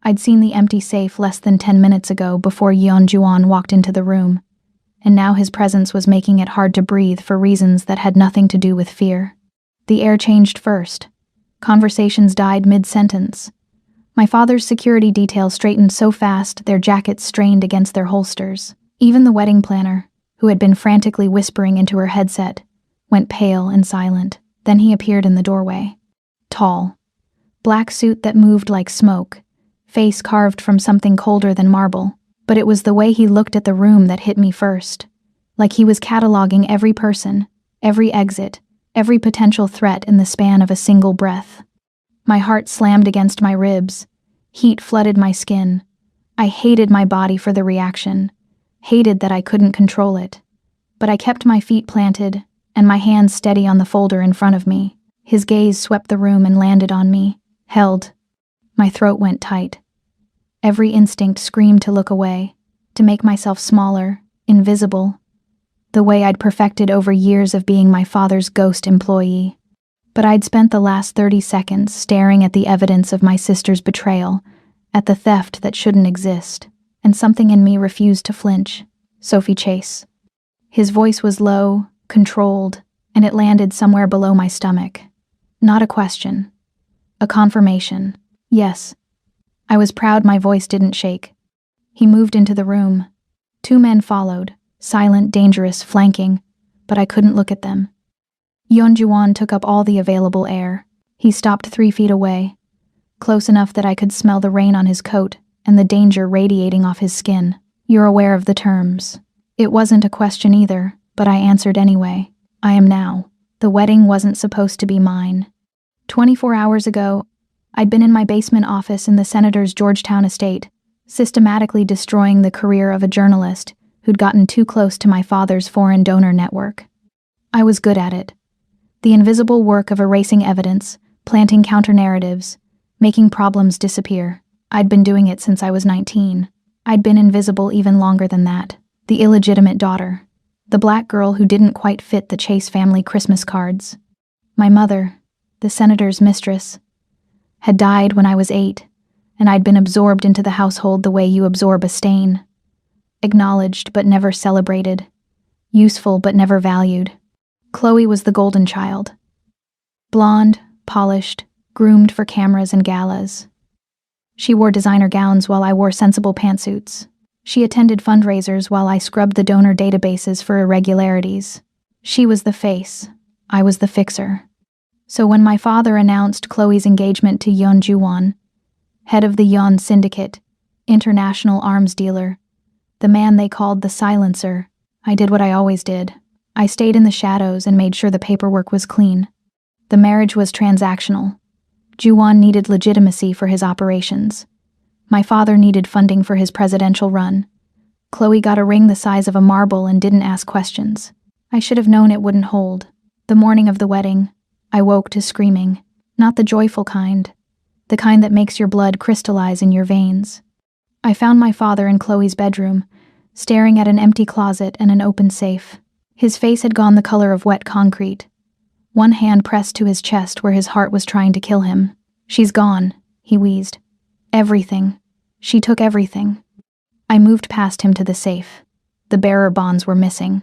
I'd seen the empty safe less than 10 minutes ago before Yeonjuan walked into the room, and now his presence was making it hard to breathe for reasons that had nothing to do with fear. The air changed first. Conversations died mid-sentence. My father's security detail straightened so fast their jackets strained against their holsters. Even the wedding planner, who had been frantically whispering into her headset, went pale and silent. Then he appeared in the doorway. Tall. Black suit that moved like smoke, face carved from something colder than marble. But it was the way he looked at the room that hit me first. Like he was cataloging every person, every exit, every potential threat in the span of a single breath. My heart slammed against my ribs. Heat flooded my skin. I hated my body for the reaction, hated that I couldn't control it. But I kept my feet planted and my hands steady on the folder in front of me. His gaze swept the room and landed on me, held. My throat went tight. Every instinct screamed to look away, to make myself smaller, invisible, the way I'd perfected over years of being my father's ghost employee. But I'd spent the last 30 seconds staring at the evidence of my sister's betrayal, at the theft that shouldn't exist, and something in me refused to flinch. Sophie Chase. His voice was low, controlled, and it landed somewhere below my stomach. Not a question. A confirmation. Yes. I was proud my voice didn't shake. He moved into the room. 2 men followed, silent, dangerous, flanking, but I couldn't look at them. Yeonjuan took up all the available air. He stopped 3 feet away, close enough that I could smell the rain on his coat and the danger radiating off his skin. You're aware of the terms. It wasn't a question either, but I answered anyway. I am now. The wedding wasn't supposed to be mine. 24 hours ago, I'd been in my basement office in the senator's Georgetown estate, systematically destroying the career of a journalist who'd gotten too close to my father's foreign donor network. I was good at it. The invisible work of erasing evidence, planting counter-narratives, making problems disappear. I'd been doing it since I was 19. I'd been invisible even longer than that. The illegitimate daughter. The black girl who didn't quite fit the Chase family Christmas cards. My mother, the senator's mistress, had died when I was 8, and I'd been absorbed into the household the way you absorb a stain. Acknowledged but never celebrated. Useful but never valued. Chloe was the golden child. Blonde, polished, groomed for cameras and galas. She wore designer gowns while I wore sensible pantsuits. She attended fundraisers while I scrubbed the donor databases for irregularities. She was the face. I was the fixer. So when my father announced Chloe's engagement to Yeonjuan, head of the Yeon Syndicate, international arms dealer, the man they called the silencer, I did what I always did. I stayed in the shadows and made sure the paperwork was clean. The marriage was transactional. Juwon needed legitimacy for his operations. My father needed funding for his presidential run. Chloe got a ring the size of a marble and didn't ask questions. I should have known it wouldn't hold. The morning of the wedding, I woke to screaming. Not the joyful kind. The kind that makes your blood crystallize in your veins. I found my father in Chloe's bedroom, staring at an empty closet and an open safe. His face had gone the color of wet concrete. One hand pressed to his chest where his heart was trying to kill him. "She's gone," he wheezed. "Everything. She took everything." I moved past him to the safe. The bearer bonds were missing.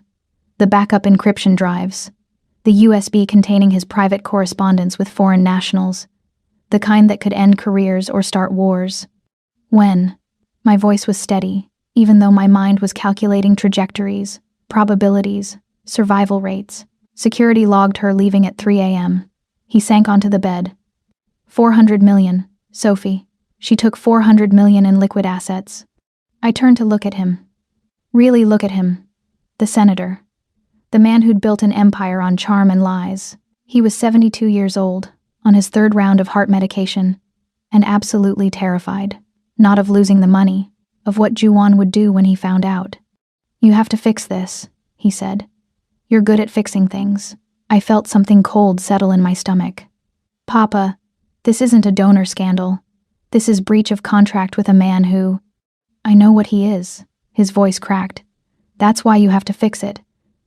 The backup encryption drives. The USB containing his private correspondence with foreign nationals. The kind that could end careers or start wars. When? My voice was steady, even though my mind was calculating trajectories, probabilities, survival rates. Security logged her leaving at 3 a.m. He sank onto the bed. 400 million, Sophie. She took 400 million in liquid assets. I turned to look at him. Really look at him. The senator. The man who'd built an empire on charm and lies. He was 72 years old, on his 3rd round of heart medication, and absolutely terrified. Not of losing the money, of what Juwon would do when he found out. "You have to fix this," he said. "You're good at fixing things." I felt something cold settle in my stomach. "Papa, this isn't a donor scandal. This is breach of contract with a man who—" "I know what he is," his voice cracked. "That's why you have to fix it.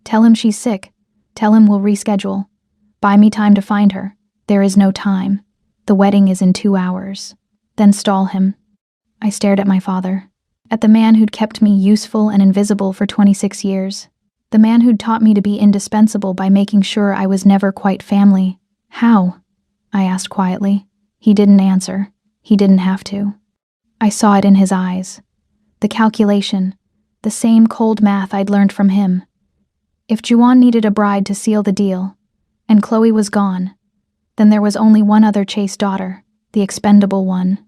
Tell him she's sick. Tell him we'll reschedule. Buy me time to find her. There is no time. The wedding is in 2 hours. Then stall him." I stared at my father. At the man who'd kept me useful and invisible for 26 years. The man who'd taught me to be indispensable by making sure I was never quite family. How? I asked quietly. He didn't answer. He didn't have to. I saw it in his eyes. The calculation. The same cold math I'd learned from him. If Juan needed a bride to seal the deal, and Chloe was gone, then there was only one other Chase daughter, the expendable one.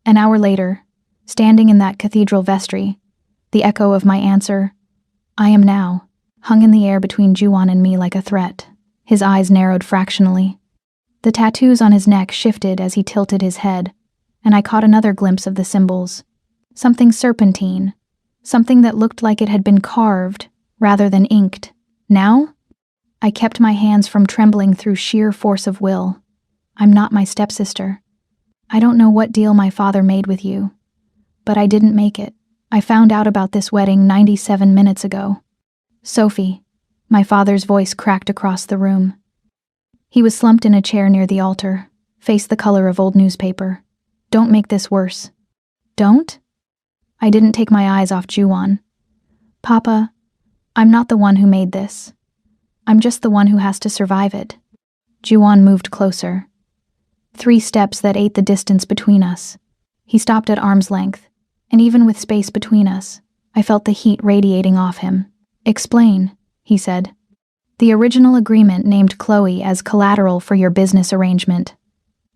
An hour later, standing in that cathedral vestry, the echo of my answer, "I am now," hung in the air between Juan and me like a threat. His eyes narrowed fractionally. The tattoos on his neck shifted as he tilted his head, and I caught another glimpse of the symbols. Something serpentine, something that looked like it had been carved rather than inked. Now? I kept my hands from trembling through sheer force of will. I'm not my stepsister. I don't know what deal my father made with you, but I didn't make it. I found out about this wedding 97 minutes ago. Sophie, my father's voice cracked across the room. He was slumped in a chair near the altar, face the color of old newspaper. Don't make this worse. Don't? I didn't take my eyes off Juan. Papa, I'm not the one who made this. I'm just the one who has to survive it. Juan moved closer. 3 steps that ate the distance between us. He stopped at arm's length, and even with space between us, I felt the heat radiating off him. Explain, he said. The original agreement named Chloe as collateral for your business arrangement.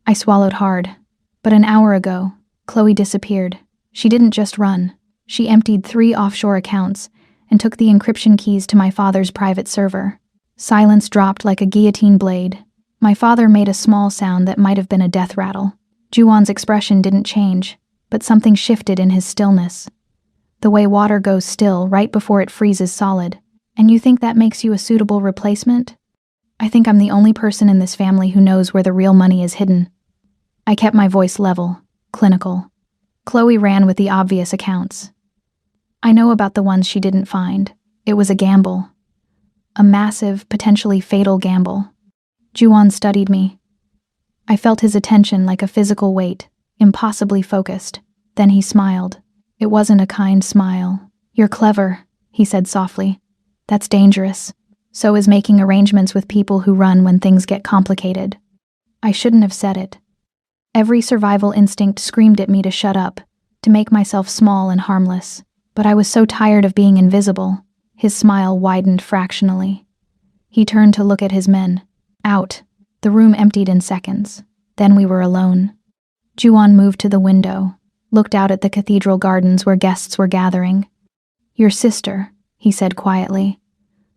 I swallowed hard. But an hour ago, Chloe disappeared. She didn't just run. She emptied 3 offshore accounts and took the encryption keys to my father's private server. Silence dropped like a guillotine blade. My father made a small sound that might have been a death rattle. Juan's expression didn't change, but something shifted in his stillness. The way water goes still right before it freezes solid. And you think that makes you a suitable replacement? I think I'm the only person in this family who knows where the real money is hidden. I kept my voice level, clinical. Chloe ran with the obvious accounts. I know about the ones she didn't find. It was a gamble. A massive, potentially fatal gamble. Juan studied me. I felt his attention like a physical weight, impossibly focused. Then he smiled. It wasn't a kind smile. You're clever, he said softly. That's dangerous. So is making arrangements with people who run when things get complicated. I shouldn't have said it. Every survival instinct screamed at me to shut up, to make myself small and harmless. But I was so tired of being invisible. His smile widened fractionally. He turned to look at his men. Out. The room emptied in seconds. Then we were alone. Juan moved to the window, looked out at the cathedral gardens where guests were gathering. Your sister, he said quietly,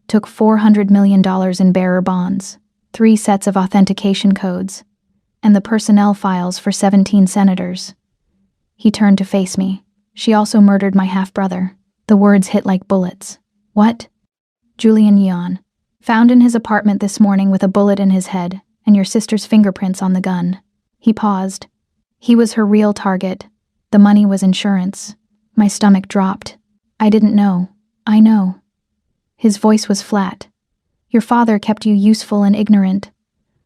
took $400 million in bearer bonds, 3 sets of authentication codes, and the personnel files for 17 senators. He turned to face me. She also murdered my half-brother. The words hit like bullets. What? Julian Yeon. Found in his apartment this morning with a bullet in his head and your sister's fingerprints on the gun. He paused. He was her real target. The money was insurance. My stomach dropped. I didn't know. I know. His voice was flat. Your father kept you useful and ignorant.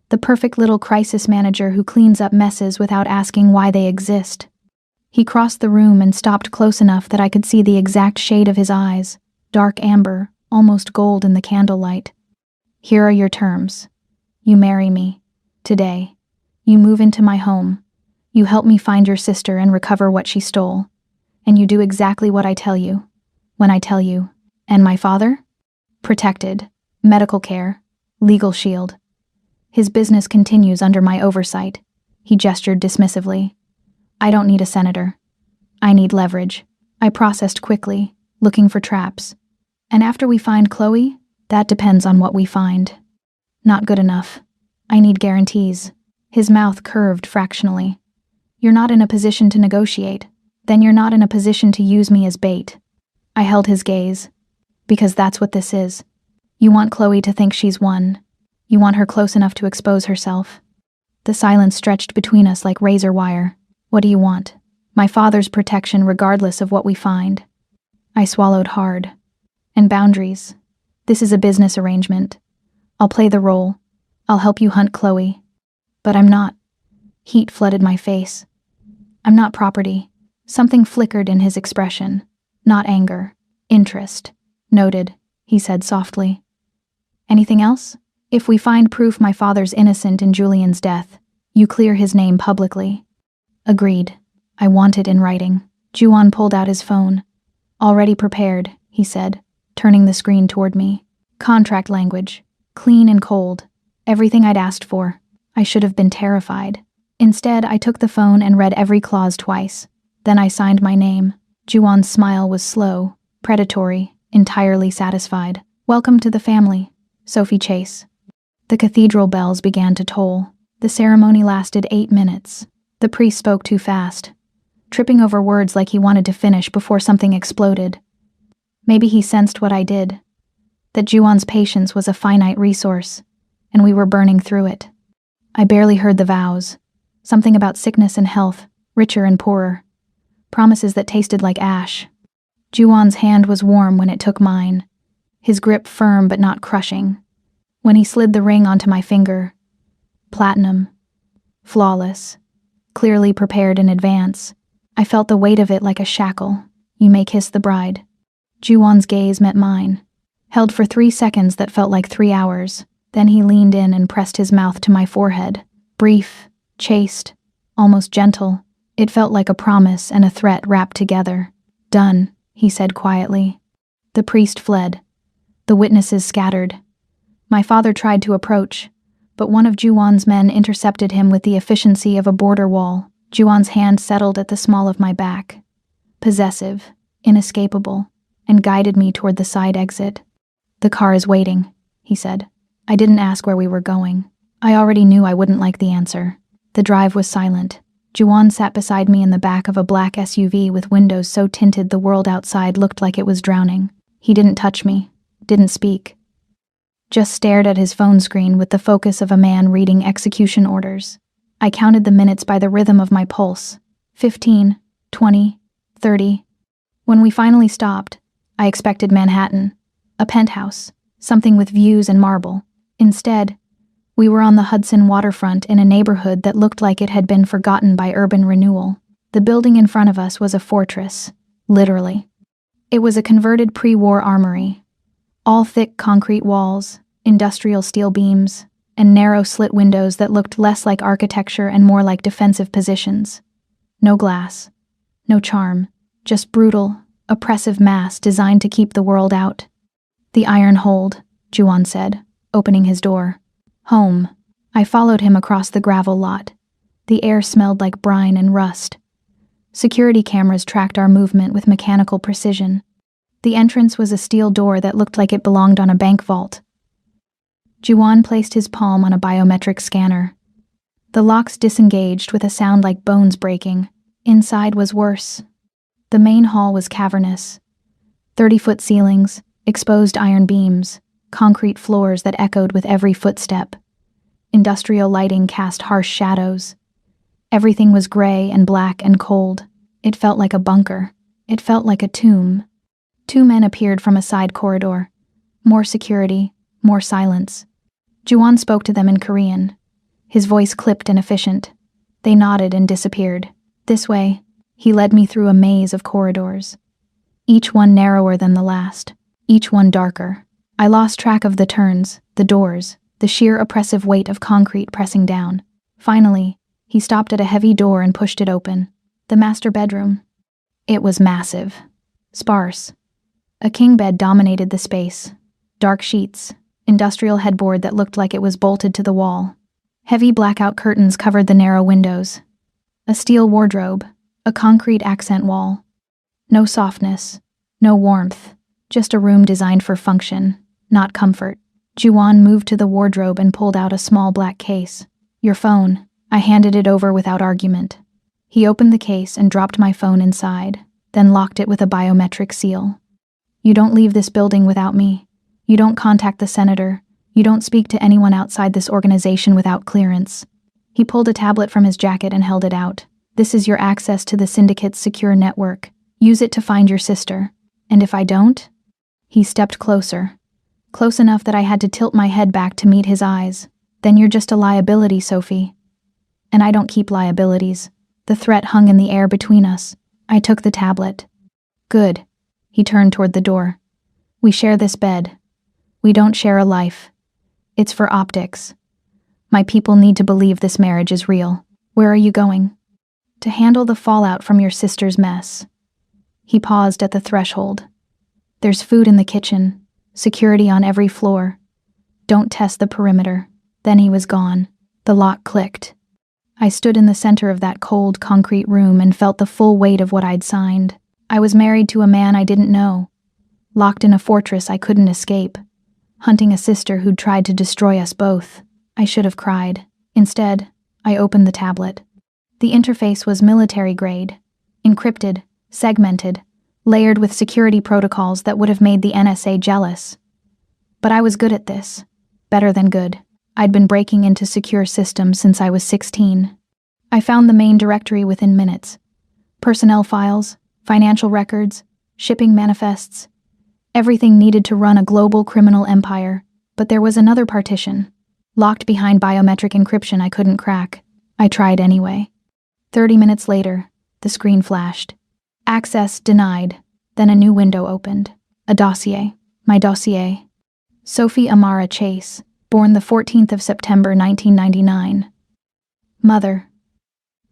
The perfect little crisis manager who cleans up messes without asking why they exist. He crossed the room and stopped close enough that I could see the exact shade of his eyes, dark amber, almost gold in the candlelight. Here are your terms. You marry me. Today. You move into my home. You help me find your sister and recover what she stole. And you do exactly what I tell you. When I tell you. And my father? Protected. Medical care. Legal shield. His business continues under my oversight. He gestured dismissively. I don't need a senator. I need leverage. I processed quickly, looking for traps. And after we find Chloe, that depends on what we find. Not good enough. I need guarantees. His mouth curved fractionally. You're not in a position to negotiate. Then you're not in a position to use me as bait. I held his gaze. Because that's what this is. You want Chloe to think she's won. You want her close enough to expose herself. The silence stretched between us like razor wire. What do you want? My father's protection regardless of what we find. I swallowed hard. And boundaries. This is a business arrangement. I'll play the role. I'll help you hunt Chloe. But I'm not. Heat flooded my face. I'm not property. Something flickered in his expression. Not anger. Interest. Noted, he said softly. Anything else? If we find proof my father's innocent in Julian's death, you clear his name publicly. Agreed. I want it in writing. Juan pulled out his phone. Already prepared, he said, turning the screen toward me. Contract language. Clean and cold. Everything I'd asked for. I should have been terrified. Instead, I took the phone and read every clause twice. Then I signed my name. Juan's smile was slow, predatory, entirely satisfied. Welcome to the family, Sophie Chase. The cathedral bells began to toll. The ceremony lasted 8 minutes. The priest spoke too fast, tripping over words like he wanted to finish before something exploded. Maybe he sensed what I did, that Juan's patience was a finite resource, and we were burning through it. I barely heard the vows, something about sickness and health, richer and poorer, promises that tasted like ash. Juan's hand was warm when it took mine, his grip firm but not crushing. When he slid the ring onto my finger, platinum, flawless, clearly prepared in advance, I felt the weight of it like a shackle. You may kiss the bride. Juan's gaze met mine, held for 3 seconds that felt like 3 hours. Then he leaned in and pressed his mouth to my forehead. Brief, chaste, almost gentle. It felt like a promise and a threat wrapped together. Done, he said quietly. The priest fled. The witnesses scattered. My father tried to approach, but one of Juan's men intercepted him with the efficiency of a border wall. Juan's hand settled at the small of my back, possessive, inescapable, and guided me toward the side exit. The car is waiting, he said. I didn't ask where we were going. I already knew I wouldn't like the answer. The drive was silent. Juan sat beside me in the back of a black SUV with windows so tinted the world outside looked like it was drowning. He didn't touch me, didn't speak. Just stared at his phone screen with the focus of a man reading execution orders. I counted the minutes by the rhythm of my pulse. 15, 20, 30. When we finally stopped, I expected Manhattan, a penthouse, something with views and marble. Instead, we were on the Hudson waterfront in a neighborhood that looked like it had been forgotten by urban renewal. The building in front of us was a fortress, literally. It was a converted pre-war armory. All thick concrete walls, industrial steel beams, and narrow slit windows that looked less like architecture and more like defensive positions. No glass, no charm, just brutal, oppressive mass designed to keep the world out. The iron hold, Juan said, opening his door. Home. I followed him across the gravel lot. The air smelled like brine and rust. Security cameras tracked our movement with mechanical precision. The entrance was a steel door that looked like it belonged on a bank vault. Juan placed his palm on a biometric scanner. The locks disengaged with a sound like bones breaking. Inside was worse. The main hall was cavernous. 30-foot ceilings, exposed iron beams, concrete floors that echoed with every footstep. Industrial lighting cast harsh shadows. Everything was gray and black and cold. It felt like a bunker. It felt like a tomb. 2 men appeared from a side corridor. More security, more silence. Juan spoke to them in Korean. His voice clipped and efficient. They nodded and disappeared. This way, he led me through a maze of corridors. Each one narrower than the last. Each one darker. I lost track of the turns, the doors, the sheer oppressive weight of concrete pressing down. Finally, he stopped at a heavy door and pushed it open. The master bedroom. It was massive. Sparse. A king bed dominated the space. Dark sheets. Industrial headboard that looked like it was bolted to the wall. Heavy blackout curtains covered the narrow windows. A steel wardrobe. A concrete accent wall. No softness. No warmth. Just a room designed for function, not comfort. Juan moved to the wardrobe and pulled out a small black case. Your phone. I handed it over without argument. He opened the case and dropped my phone inside, then locked it with a biometric seal. You don't leave this building without me. You don't contact the senator. You don't speak to anyone outside this organization without clearance. He pulled a tablet from his jacket and held it out. This is your access to the syndicate's secure network. Use it to find your sister. And if I don't? He stepped closer. Close enough that I had to tilt my head back to meet his eyes. Then you're just a liability, Sophie. And I don't keep liabilities. The threat hung in the air between us. I took the tablet. Good. He turned toward the door. We share this bed. We don't share a life. It's for optics. My people need to believe this marriage is real. Where are you going? To handle the fallout from your sister's mess. He paused at the threshold. There's food in the kitchen, security on every floor. Don't test the perimeter. Then he was gone. The lock clicked. I stood in the center of that cold, concrete room and felt the full weight of what I'd signed. I was married to a man I didn't know, locked in a fortress I couldn't escape, hunting a sister who'd tried to destroy us both. I should have cried. Instead, I opened the tablet. The interface was military-grade, encrypted, segmented, layered with security protocols that would have made the NSA jealous. But I was good at this. Better than good. I'd been breaking into secure systems since I was 16. I found the main directory within minutes. Personnel files, financial records, shipping manifests. Everything needed to run a global criminal empire. But there was another partition, locked behind biometric encryption I couldn't crack. I tried anyway. 30 minutes later, the screen flashed. Access denied. Then a new window opened. A dossier. My dossier. Sophie Amara Chase, born the 14th of September 1999. Mother.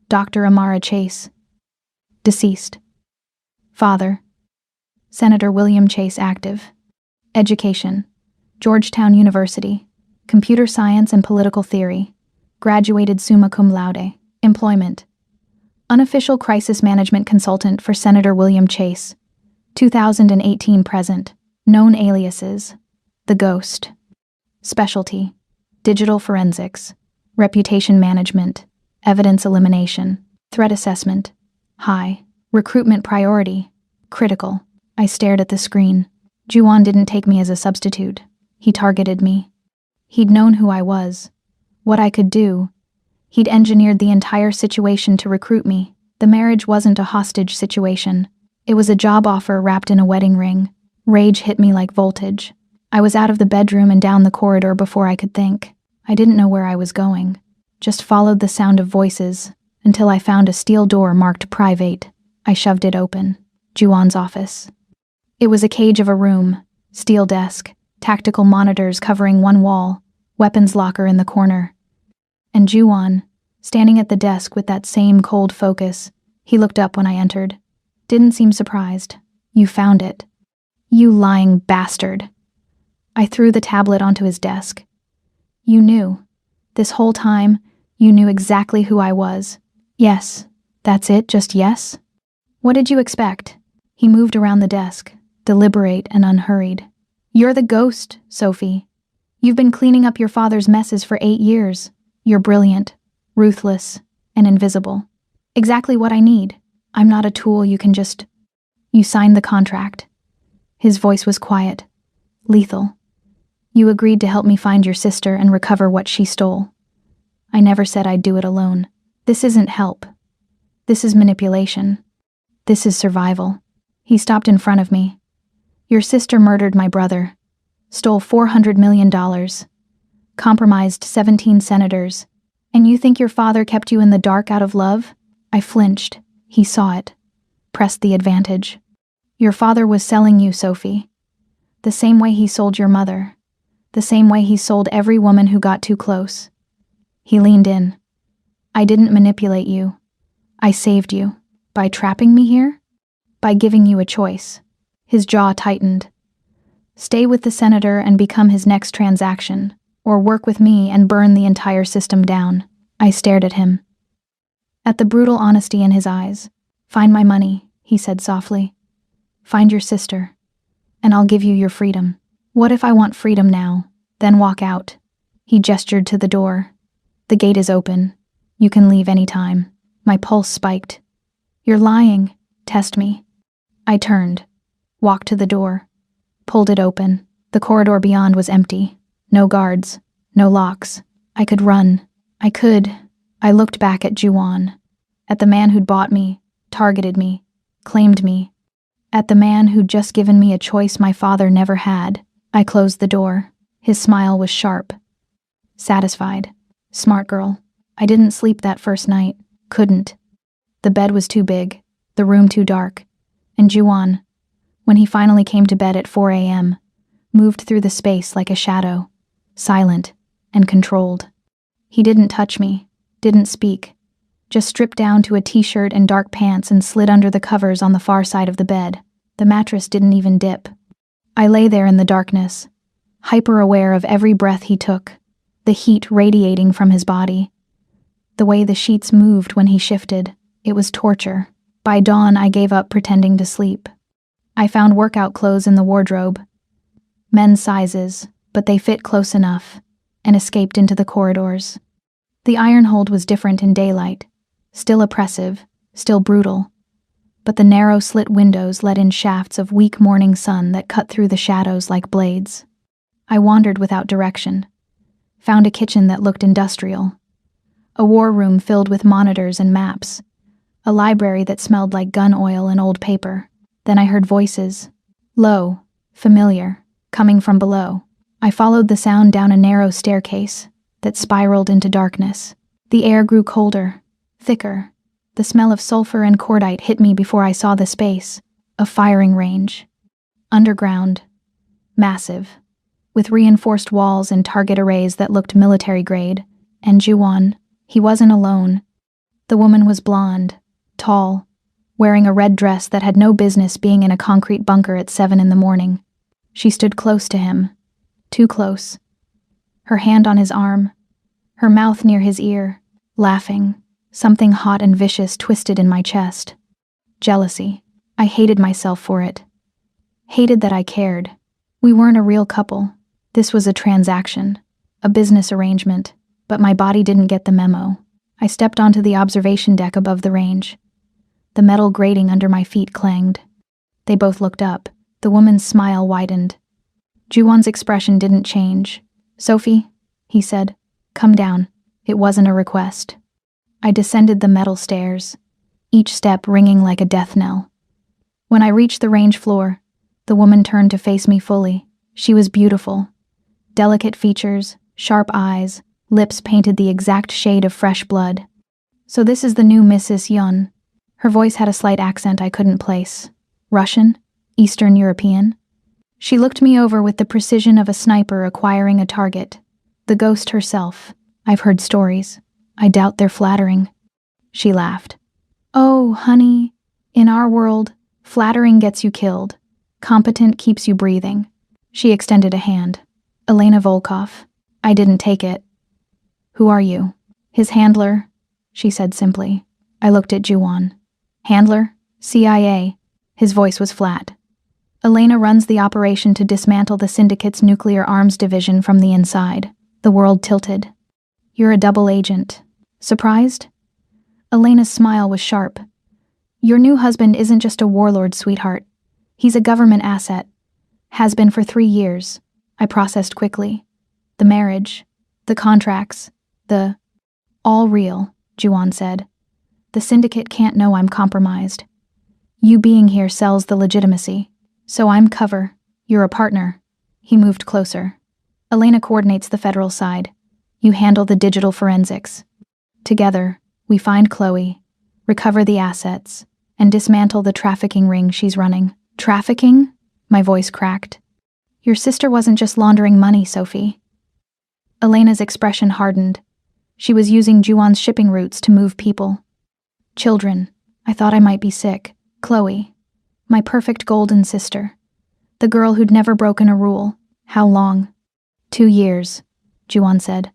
Dr. Amara Chase. Deceased. Father. Senator William Chase active. Education. Georgetown University. Computer Science and Political Theory. Graduated summa cum laude. Employment. Unofficial Crisis Management Consultant for Senator William Chase. 2018 present. Known aliases. The Ghost. Specialty. Digital forensics. Reputation management. Evidence elimination. Threat assessment. High. Recruitment priority. Critical. I stared at the screen. Juan didn't take me as a substitute. He targeted me. He'd known who I was, what I could do. He'd engineered the entire situation to recruit me. The marriage wasn't a hostage situation. It was a job offer wrapped in a wedding ring. Rage hit me like voltage. I was out of the bedroom and down the corridor before I could think. I didn't know where I was going. Just followed the sound of voices until I found a steel door marked private. I shoved it open. Juan's office. It was a cage of a room, steel desk, tactical monitors covering one wall, weapons locker in the corner. And Juan, standing at the desk with that same cold focus, he looked up when I entered. Didn't seem surprised. You found it. You lying bastard. I threw the tablet onto his desk. You knew. This whole time, you knew exactly who I was. Yes. That's it, just yes? What did you expect? He moved around the desk, deliberate and unhurried. You're the ghost, Sophie. You've been cleaning up your father's messes for 8 years. You're brilliant, ruthless, and invisible. Exactly what I need. I'm not a tool you can just... You signed the contract. His voice was quiet, lethal. You agreed to help me find your sister and recover what she stole. I never said I'd do it alone. This isn't help. This is manipulation. This is survival. He stopped in front of me. Your sister murdered my brother, stole $400 million, compromised 17 senators, and you think your father kept you in the dark out of love? I flinched. He saw it. Pressed the advantage. Your father was selling you, Sophie. The same way he sold your mother. The same way he sold every woman who got too close. He leaned in. I didn't manipulate you. I saved you. By trapping me here? By giving you a choice. His jaw tightened. Stay with the senator and become his next transaction, or work with me and burn the entire system down. I stared at him. At the brutal honesty in his eyes. Find my money, he said softly. Find your sister, and I'll give you your freedom. What if I want freedom now, then walk out? He gestured to the door. The gate is open. You can leave any time. My pulse spiked. You're lying. Test me. I turned, walked to the door, pulled it open. The corridor beyond was empty. No guards, no locks. I could run. I looked back at Juan, at the man who'd bought me, targeted me, claimed me, at the man who'd just given me a choice my father never had. I closed the door. His smile was sharp. Satisfied. Smart girl. I didn't sleep that first night. Couldn't. The bed was too big, the room too dark, and Juan, when he finally came to bed at 4 a.m., moved through the space like a shadow, silent and controlled. He didn't touch me, didn't speak, just stripped down to a t-shirt and dark pants and slid under the covers on the far side of the bed. The mattress didn't even dip. I lay there in the darkness, hyper-aware of every breath he took, the heat radiating from his body. The way the sheets moved when he shifted, it was torture. By dawn, I gave up pretending to sleep. I found workout clothes in the wardrobe, men's sizes, but they fit close enough, and escaped into the corridors. The iron hold was different in daylight, still oppressive, still brutal, but the narrow slit windows let in shafts of weak morning sun that cut through the shadows like blades. I wandered without direction, found a kitchen that looked industrial, a war room filled with monitors and maps, a library that smelled like gun oil and old paper. Then I heard voices, low, familiar, coming from below. I followed the sound down a narrow staircase that spiraled into darkness. The air grew colder, thicker. The smell of sulfur and cordite hit me before I saw the space, a firing range. Underground, massive, with reinforced walls and target arrays that looked military grade. And Juan, he wasn't alone. The woman was blonde, tall, wearing a red dress that had no business being in a concrete bunker at 7 in the morning. She stood close to him, too close, her hand on his arm, her mouth near his ear, laughing. Something hot and vicious twisted in my chest. Jealousy. I hated myself for it. Hated that I cared. We weren't a real couple. This was a transaction, a business arrangement, but my body didn't get the memo. I stepped onto the observation deck above the range. The metal grating under my feet clanged. They both looked up. The woman's smile widened. Juwan's expression didn't change. "Sophie," he said, "come down." It wasn't a request. I descended the metal stairs, each step ringing like a death knell. When I reached the range floor, the woman turned to face me fully. She was beautiful. Delicate features, sharp eyes, lips painted the exact shade of fresh blood. "So this is the new Mrs. Yun." Her voice had a slight accent I couldn't place. Russian? Eastern European? She looked me over with the precision of a sniper acquiring a target. The ghost herself. I've heard stories. I doubt they're flattering. She laughed. "Oh, honey, in our world, flattering gets you killed. Competent keeps you breathing." She extended a hand. "Elena Volkov." I didn't take it. "Who are you?" "His handler," she said simply. I looked at Juwan. "Handler? CIA." His voice was flat. "Elena runs the operation to dismantle the syndicate's nuclear arms division from the inside." The world tilted. "You're a double agent. Surprised?" Elena's smile was sharp. "Your new husband isn't just a warlord, sweetheart. He's a government asset. Has been for 3 years." I processed quickly. "The marriage, the contracts, the—" "All real," Juwan said. "The syndicate can't know I'm compromised. You being here sells the legitimacy. So I'm cover. You're a partner." He moved closer. "Elena coordinates the federal side. You handle the digital forensics. Together, we find Chloe, recover the assets, and dismantle the trafficking ring she's running." "Trafficking?" My voice cracked. "Your sister wasn't just laundering money, Sophie." Elena's expression hardened. She was using Juwan's shipping routes to move people. "Children. I thought I might be sick. Chloe. My perfect golden sister. The girl who'd never broken a rule. How long?" 2 years, Juwan said.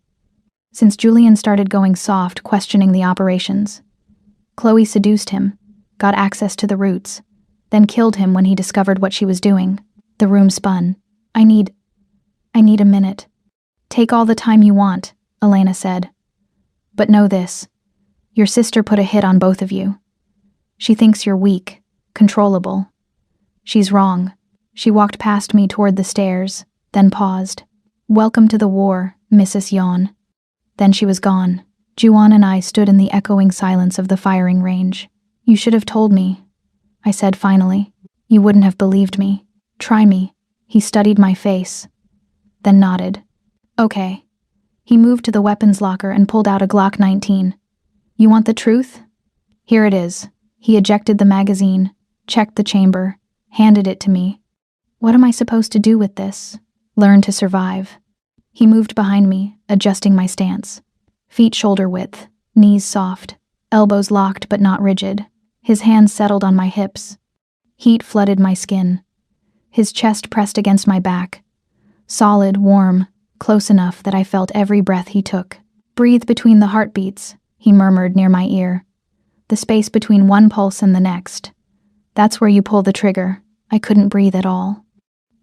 "Since Julian started going soft, questioning the operations. Chloe seduced him, got access to the roots, then killed him when he discovered what she was doing." The room spun. I need a minute." "Take all the time you want," Elena said. "But know this. Your sister put a hit on both of you. She thinks you're weak, controllable. She's wrong." She walked past me toward the stairs, then paused. "Welcome to the war, Mrs. Yon." Then she was gone. Juwan and I stood in the echoing silence of the firing range. "You should have told me," I said finally. "You wouldn't have believed me. Try me." He studied my face, then nodded. "Okay." He moved to the weapons locker and pulled out a Glock 19. "You want the truth? Here it is." He ejected the magazine, checked the chamber, handed it to me. What am I supposed to do with this? Learn to survive. He moved behind me, adjusting my stance. Feet shoulder width, knees soft, elbows locked but not rigid. His hands settled on my hips. Heat flooded my skin. His chest pressed against my back. Solid, warm, close enough that I felt every breath he took. Breathe between the heartbeats, he murmured near my ear. The space between one pulse and the next. That's where you pull the trigger. I couldn't breathe at all.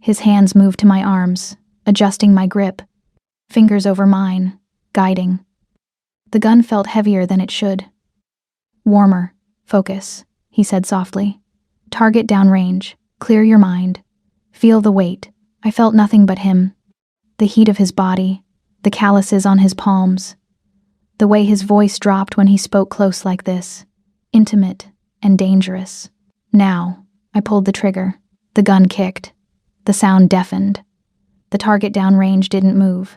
His hands moved to my arms, adjusting my grip. Fingers over mine, guiding. The gun felt heavier than it should. Warmer. Focus, he said softly. Target downrange. Clear your mind. Feel the weight. I felt nothing but him. The heat of his body, the calluses on his palms. The way his voice dropped when he spoke close like this. Intimate and dangerous. Now, I pulled the trigger. The gun kicked. The sound deafened. The target downrange didn't move.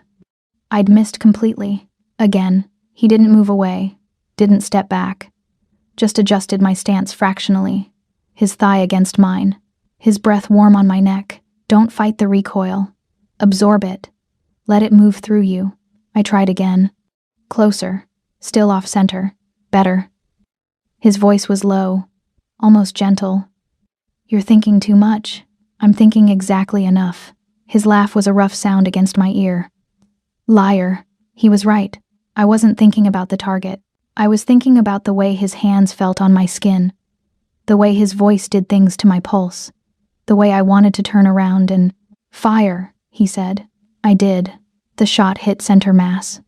I'd missed completely. Again, he didn't move away, didn't step back. Just adjusted my stance fractionally. His thigh against mine. His breath warm on my neck. Don't fight the recoil. Absorb it. Let it move through you. I tried again. Closer. Still off center. Better. His voice was low, almost gentle. You're thinking too much. I'm thinking exactly enough. His laugh was a rough sound against my ear. Liar. He was right. I wasn't thinking about the target. I was thinking about the way his hands felt on my skin. The way his voice did things to my pulse. The way I wanted to turn around and fire, he said. I did. The shot hit center mass.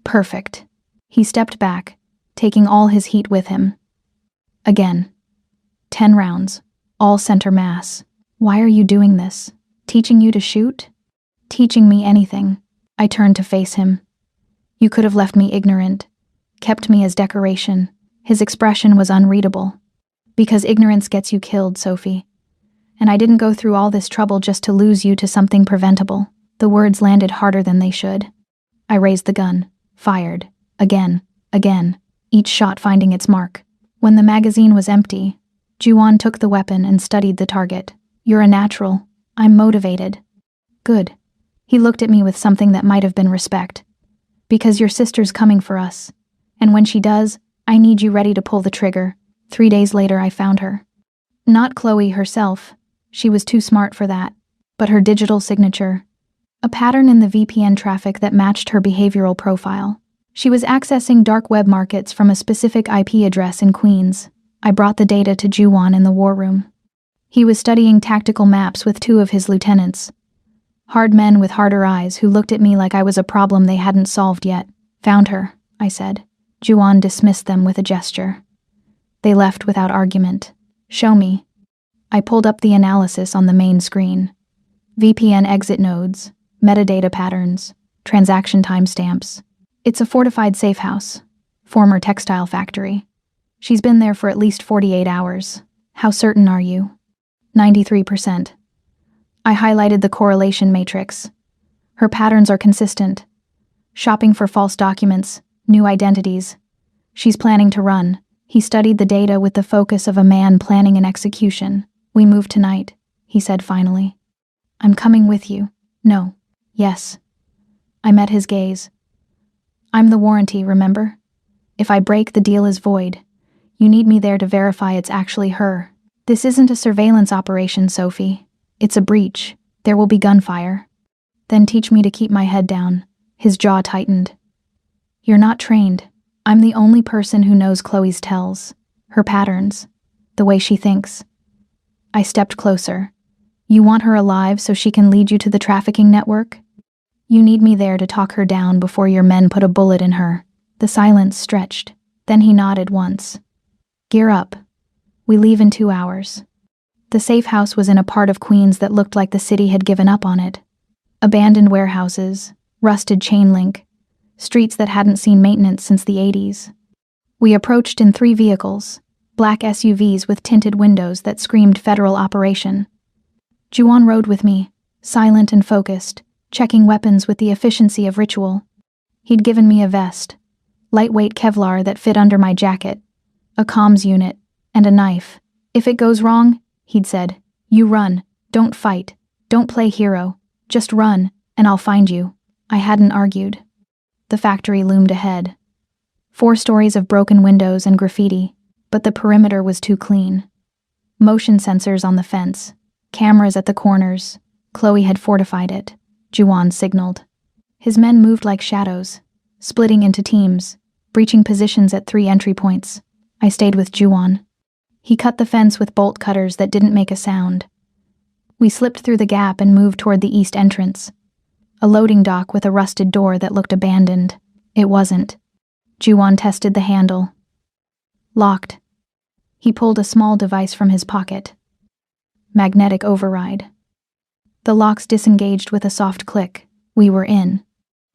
Perfect. He stepped back, taking all his heat with him. Again. 10 rounds. All center mass. Why are you doing this? Teaching you to shoot? Teaching me anything. I turned to face him. You could have left me ignorant. Kept me as decoration. His expression was unreadable. Because ignorance gets you killed, Sophie. And I didn't go through all this trouble just to lose you to something preventable. The words landed harder than they should. I raised the gun. Fired. Again. Again. Each shot finding its mark. When the magazine was empty, Juan took the weapon and studied the target. You're a natural. I'm motivated. Good. He looked at me with something that might have been respect. Because your sister's coming for us. And when she does, I need you ready to pull the trigger. 3 days later I found her. Not Chloe herself. She was too smart for that. But her digital signature. A pattern in the VPN traffic that matched her behavioral profile. She was accessing dark web markets from a specific IP address in Queens. I brought the data to Juan in the war room. He was studying tactical maps with 2 of his lieutenants. Hard men with harder eyes who looked at me like I was a problem they hadn't solved yet. Found her, I said. Juan dismissed them with a gesture. They left without argument. Show me. I pulled up the analysis on the main screen. VPN exit nodes, metadata patterns, transaction timestamps. It's a fortified safe house, former textile factory. She's been there for at least 48 hours. How certain are you? 93%. I highlighted the correlation matrix. Her patterns are consistent. Shopping for false documents, new identities. She's planning to run. He studied the data with the focus of a man planning an execution. We move tonight, he said finally. I'm coming with you. No. Yes. I met his gaze. I'm the warranty, remember? If I break, the deal is void. You need me there to verify it's actually her. This isn't a surveillance operation, Sophie. It's a breach. There will be gunfire. Then teach me to keep my head down. His jaw tightened. You're not trained. I'm the only person who knows Chloe's tells, her patterns, the way she thinks. I stepped closer. You want her alive so she can lead you to the trafficking network? You need me there to talk her down before your men put a bullet in her. The silence stretched. Then he nodded once. Gear up. We leave in 2 hours. The safe house was in a part of Queens that looked like the city had given up on it. Abandoned warehouses, rusted chain link, streets that hadn't seen maintenance since the 80s. We approached in 3 vehicles, black SUVs with tinted windows that screamed federal operation. Juan rode with me, silent and focused, checking weapons with the efficiency of ritual. He'd given me a vest, lightweight Kevlar that fit under my jacket, a comms unit, and a knife. "If it goes wrong," he'd said, "you run. Don't fight. Don't play hero. Just run, and I'll find you." I hadn't argued. The factory loomed ahead. 4 stories of broken windows and graffiti, but the perimeter was too clean. Motion sensors on the fence, cameras at the corners. Chloe had fortified it. Juan signaled. His men moved like shadows, splitting into teams, breaching positions at 3 entry points. I stayed with Juan. He cut the fence with bolt cutters that didn't make a sound. We slipped through the gap and moved toward the east entrance. A loading dock with a rusted door that looked abandoned. It wasn't. Juan tested the handle. Locked. He pulled a small device from his pocket. Magnetic override. The locks disengaged with a soft click. We were in.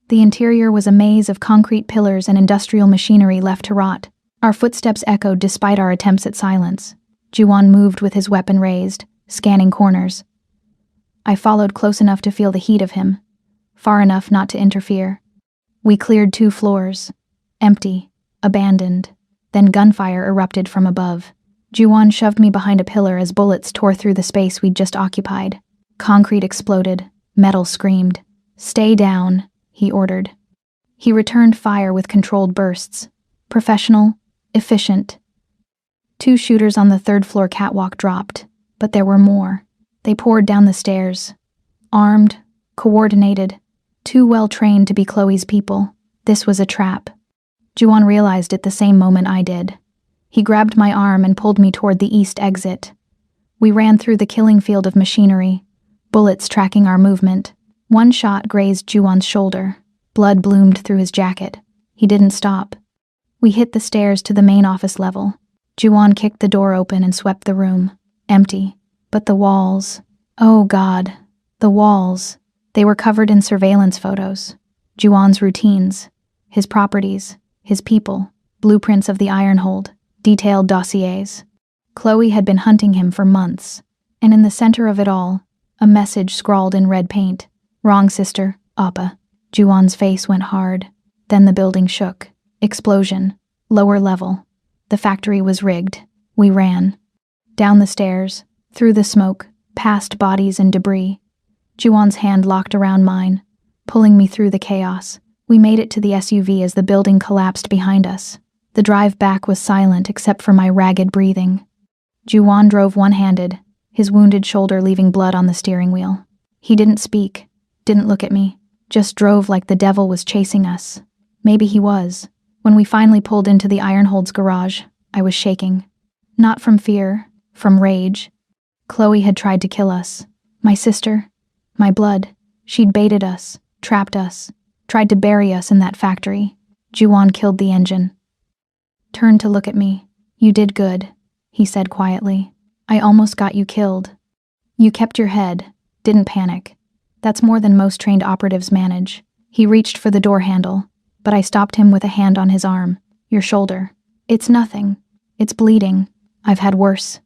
The interior was a maze of concrete pillars and industrial machinery left to rot. Our footsteps echoed despite our attempts at silence. Juan moved with his weapon raised, scanning corners. I followed close enough to feel the heat of him, far enough not to interfere. We cleared 2 floors. Empty, abandoned. Then gunfire erupted from above. Juan shoved me behind a pillar as bullets tore through the space we'd just occupied. Concrete exploded. Metal screamed. "Stay down," he ordered. He returned fire with controlled bursts. Professional, efficient. 2 shooters on the 3rd floor catwalk dropped, but there were more. They poured down the stairs. Armed, coordinated, too well trained to be Chloe's people. This was a trap. Juan realized it the same moment I did. He grabbed my arm and pulled me toward the east exit. We ran through the killing field of machinery, bullets tracking our movement. 1 shot grazed Juan's shoulder. Blood bloomed through his jacket. He didn't stop. We hit the stairs to the main office level. Juan kicked the door open and swept the room. Empty. But the walls. Oh God. The walls. They were covered in surveillance photos. Juan's routines. His properties. His people. Blueprints of the Ironhold. Detailed dossiers. Chloe had been hunting him for months. And in the center of it all, a message scrawled in red paint. "Wrong, sister. Appa." Juan's face went hard. Then the building shook. Explosion. Lower level. The factory was rigged. We ran. Down the stairs, through the smoke, past bodies and debris. Juan's hand locked around mine, pulling me through the chaos. We made it to the SUV as the building collapsed behind us. The drive back was silent except for my ragged breathing. Juan drove one-handed, his wounded shoulder leaving blood on the steering wheel. He didn't speak, didn't look at me, just drove like the devil was chasing us. Maybe he was. When we finally pulled into the Ironhold's garage, I was shaking. Not from fear, from rage. Chloe had tried to kill us. My sister, my blood. She'd baited us, trapped us, tried to bury us in that factory. Juan killed the engine. Turned to look at me. "You did good," he said quietly. "I almost got you killed. You kept your head, didn't panic. That's more than most trained operatives manage." He reached for the door handle, but I stopped him with a hand on his arm. "Your shoulder. It's nothing. It's bleeding. I've had worse."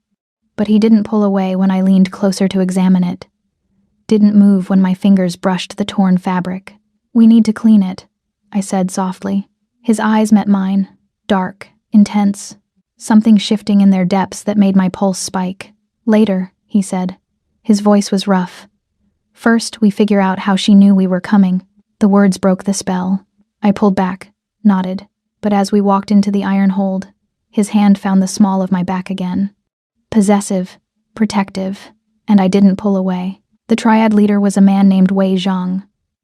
But he didn't pull away when I leaned closer to examine it. Didn't move when my fingers brushed the torn fabric. "We need to clean it," I said softly. His eyes met mine, dark, intense, something shifting in their depths that made my pulse spike. "Later," he said. His voice was rough. "First, we figure out how she knew we were coming." The words broke the spell. I pulled back, nodded, but as we walked into the Ironhold, his hand found the small of my back again. Possessive, protective, and I didn't pull away. The triad leader was a man named Wei Zhang.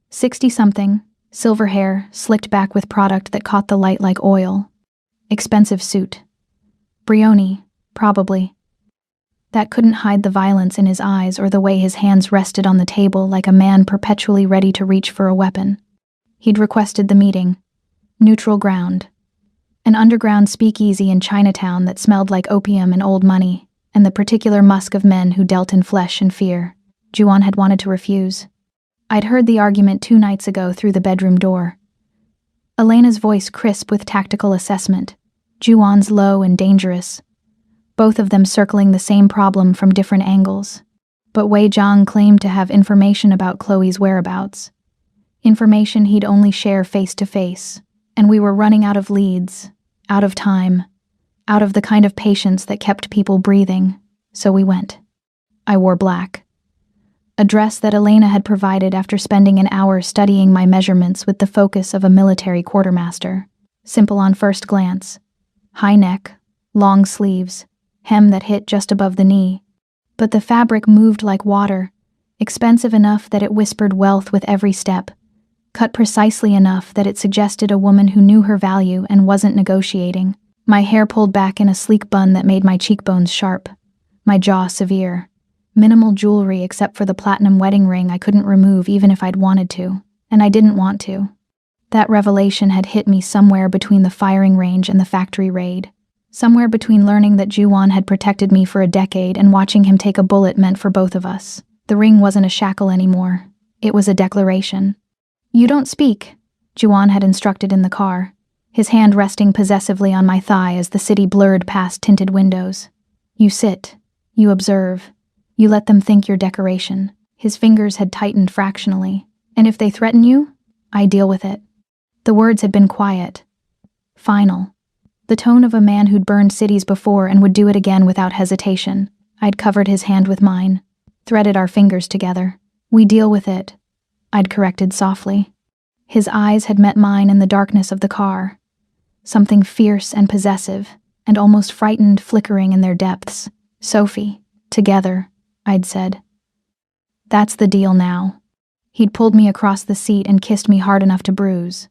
60-something, silver hair, slicked back with product that caught the light like oil. Expensive suit. Brioni, probably. That couldn't hide the violence in his eyes or the way his hands rested on the table like a man perpetually ready to reach for a weapon. He'd requested the meeting. Neutral ground. An underground speakeasy in Chinatown that smelled like opium and old money, and the particular musk of men who dealt in flesh and fear. Juan had wanted to refuse. I'd heard the argument 2 nights ago through the bedroom door. Elena's voice crisp with tactical assessment. Juan's low and dangerous. Both of them circling the same problem from different angles. But Wei Zhang claimed to have information about Chloe's whereabouts. Information he'd only share face to face. And we were running out of leads, out of time. out of the kind of patience that kept people breathing. So we went. I wore black. A dress that Elena had provided after spending an hour studying my measurements with the focus of a military quartermaster. Simple on first glance. High neck, long sleeves, hem that hit just above the knee. But the fabric moved like water, expensive enough that it whispered wealth with every step, cut precisely enough that it suggested a woman who knew her value and wasn't negotiating. My hair pulled back in a sleek bun that made my cheekbones sharp, my jaw severe. Minimal jewelry except for the platinum wedding ring I couldn't remove even if I'd wanted to, and I didn't want to. That revelation had hit me somewhere between the firing range and the factory raid. Somewhere between learning that Juwon had protected me for a decade and watching him take a bullet meant for both of us. The ring wasn't a shackle anymore. It was a declaration. "You don't speak," Juwon had instructed in the car, his hand resting possessively on my thigh as the city blurred past tinted windows. "You sit. You observe. You let them think you're decoration." His fingers had tightened fractionally. "And if they threaten you, I deal with it." The words had been quiet. Final. The tone of a man who'd burned cities before and would do it again without hesitation. I'd covered his hand with mine, threaded our fingers together. "We deal with it," I'd corrected softly. His eyes had met mine in the darkness of the car, something fierce and possessive, and almost frightened flickering in their depths. "Sophie, together," I'd said. "That's the deal now." He'd pulled me across the seat and kissed me hard enough to bruise.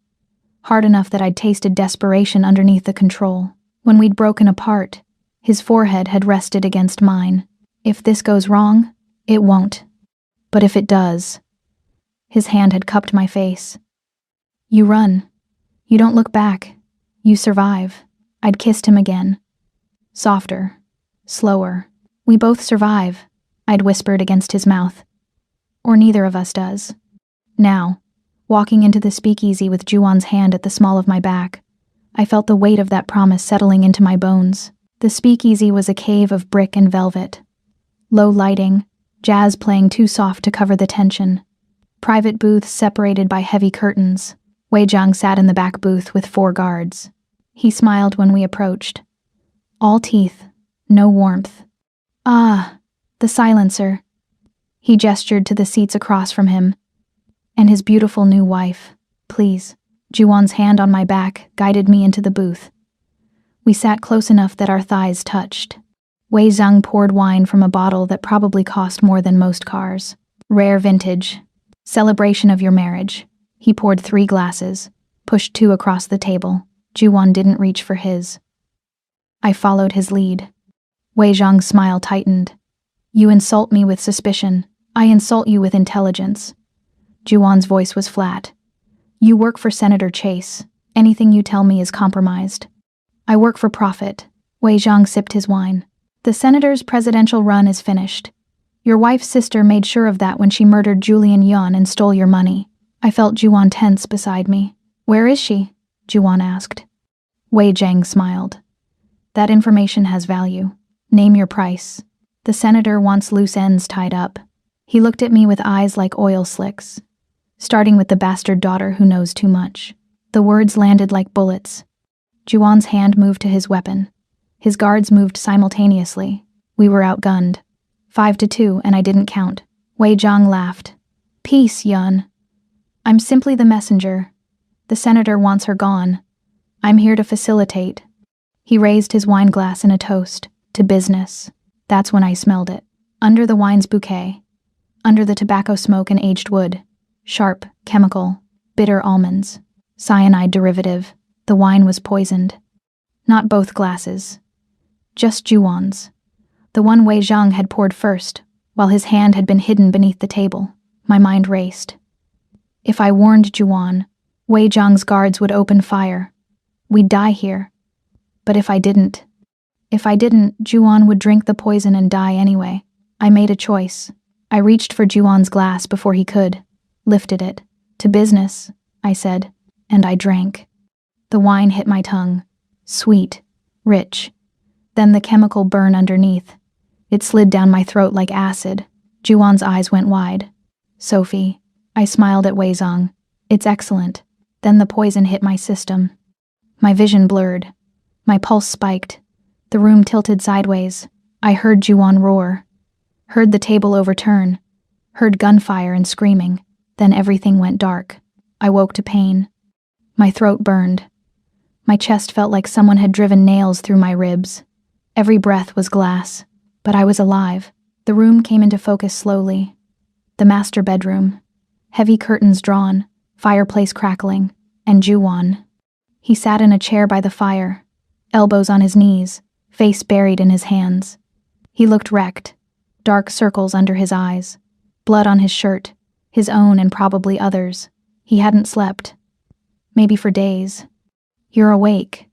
Hard enough that I'd tasted desperation underneath the control. When we'd broken apart, his forehead had rested against mine. "If this goes wrong, it won't. But if it does..." His hand had cupped my face. "You run. You don't look back. You survive." I'd kissed him again. Softer. Slower. "We both survive," I'd whispered against his mouth. "Or neither of us does." Now, walking into the speakeasy with Juwon's hand at the small of my back, I felt the weight of that promise settling into my bones. The speakeasy was a cave of brick and velvet. Low lighting, jazz playing too soft to cover the tension. Private booths separated by heavy curtains. Wei Zhang sat in the back booth with 4 guards. He smiled when we approached. All teeth, no warmth. "Ah, the silencer." He gestured to the seats across from him. "And his beautiful new wife, please." Juwon's hand on my back guided me into the booth. We sat close enough that our thighs touched. Wei Zhang poured wine from a bottle that probably cost more than most cars. "Rare vintage. Celebration of your marriage." He poured 3 glasses, pushed 2 across the table. Juwon didn't reach for his. I followed his lead. Wei Zhang's smile tightened. "You insult me with suspicion. I insult you with intelligence." Juwon's voice was flat. "You work for Senator Chase. Anything you tell me is compromised." "I work for profit." Wei Zhang sipped his wine. "The senator's presidential run is finished. Your wife's sister made sure of that when she murdered Julian Yun and stole your money." I felt Juwon tense beside me. "Where is she?" Juwon asked. Wei Zhang smiled. "That information has value. Name your price." "The senator wants loose ends tied up." He looked at me with eyes like oil slicks. "Starting with the bastard daughter who knows too much." The words landed like bullets. Juwon's hand moved to his weapon. His guards moved simultaneously. We were outgunned. 5-2, and I didn't count. Wei Zhang laughed. "Peace, Yun. I'm simply the messenger. The senator wants her gone. I'm here to facilitate." He raised his wine glass in a toast. "To business." That's when I smelled it. Under the wine's bouquet. Under the tobacco smoke and aged wood. Sharp, chemical, bitter almonds. Cyanide derivative. The wine was poisoned. Not both glasses. Just Juwon's. The one Wei Zhang had poured first, while his hand had been hidden beneath the table. My mind raced. If I warned Juwon, Wei Zhang's guards would open fire. We'd die here. But if I didn't, Juwon would drink the poison and die anyway. I made a choice. I reached for Juwon's glass before he could, lifted it. "To business," I said, and I drank. The wine hit my tongue. Sweet, rich. Then the chemical burn underneath. It slid down my throat like acid. Juwon's eyes went wide. "Sophie," I smiled at Wei Zhang. "It's excellent." Then the poison hit my system. My vision blurred. My pulse spiked. The room tilted sideways. I heard Juan roar, heard the table overturn, heard gunfire and screaming. Then everything went dark. I woke to pain. My throat burned. My chest felt like someone had driven nails through my ribs. Every breath was glass, but I was alive. The room came into focus slowly. The master bedroom. Heavy curtains drawn, fireplace crackling, and Juan. He sat in a chair by the fire, elbows on his knees, face buried in his hands. He looked wrecked, dark circles under his eyes, blood on his shirt, his own and probably others. He hadn't slept. Maybe for days. "You're awake."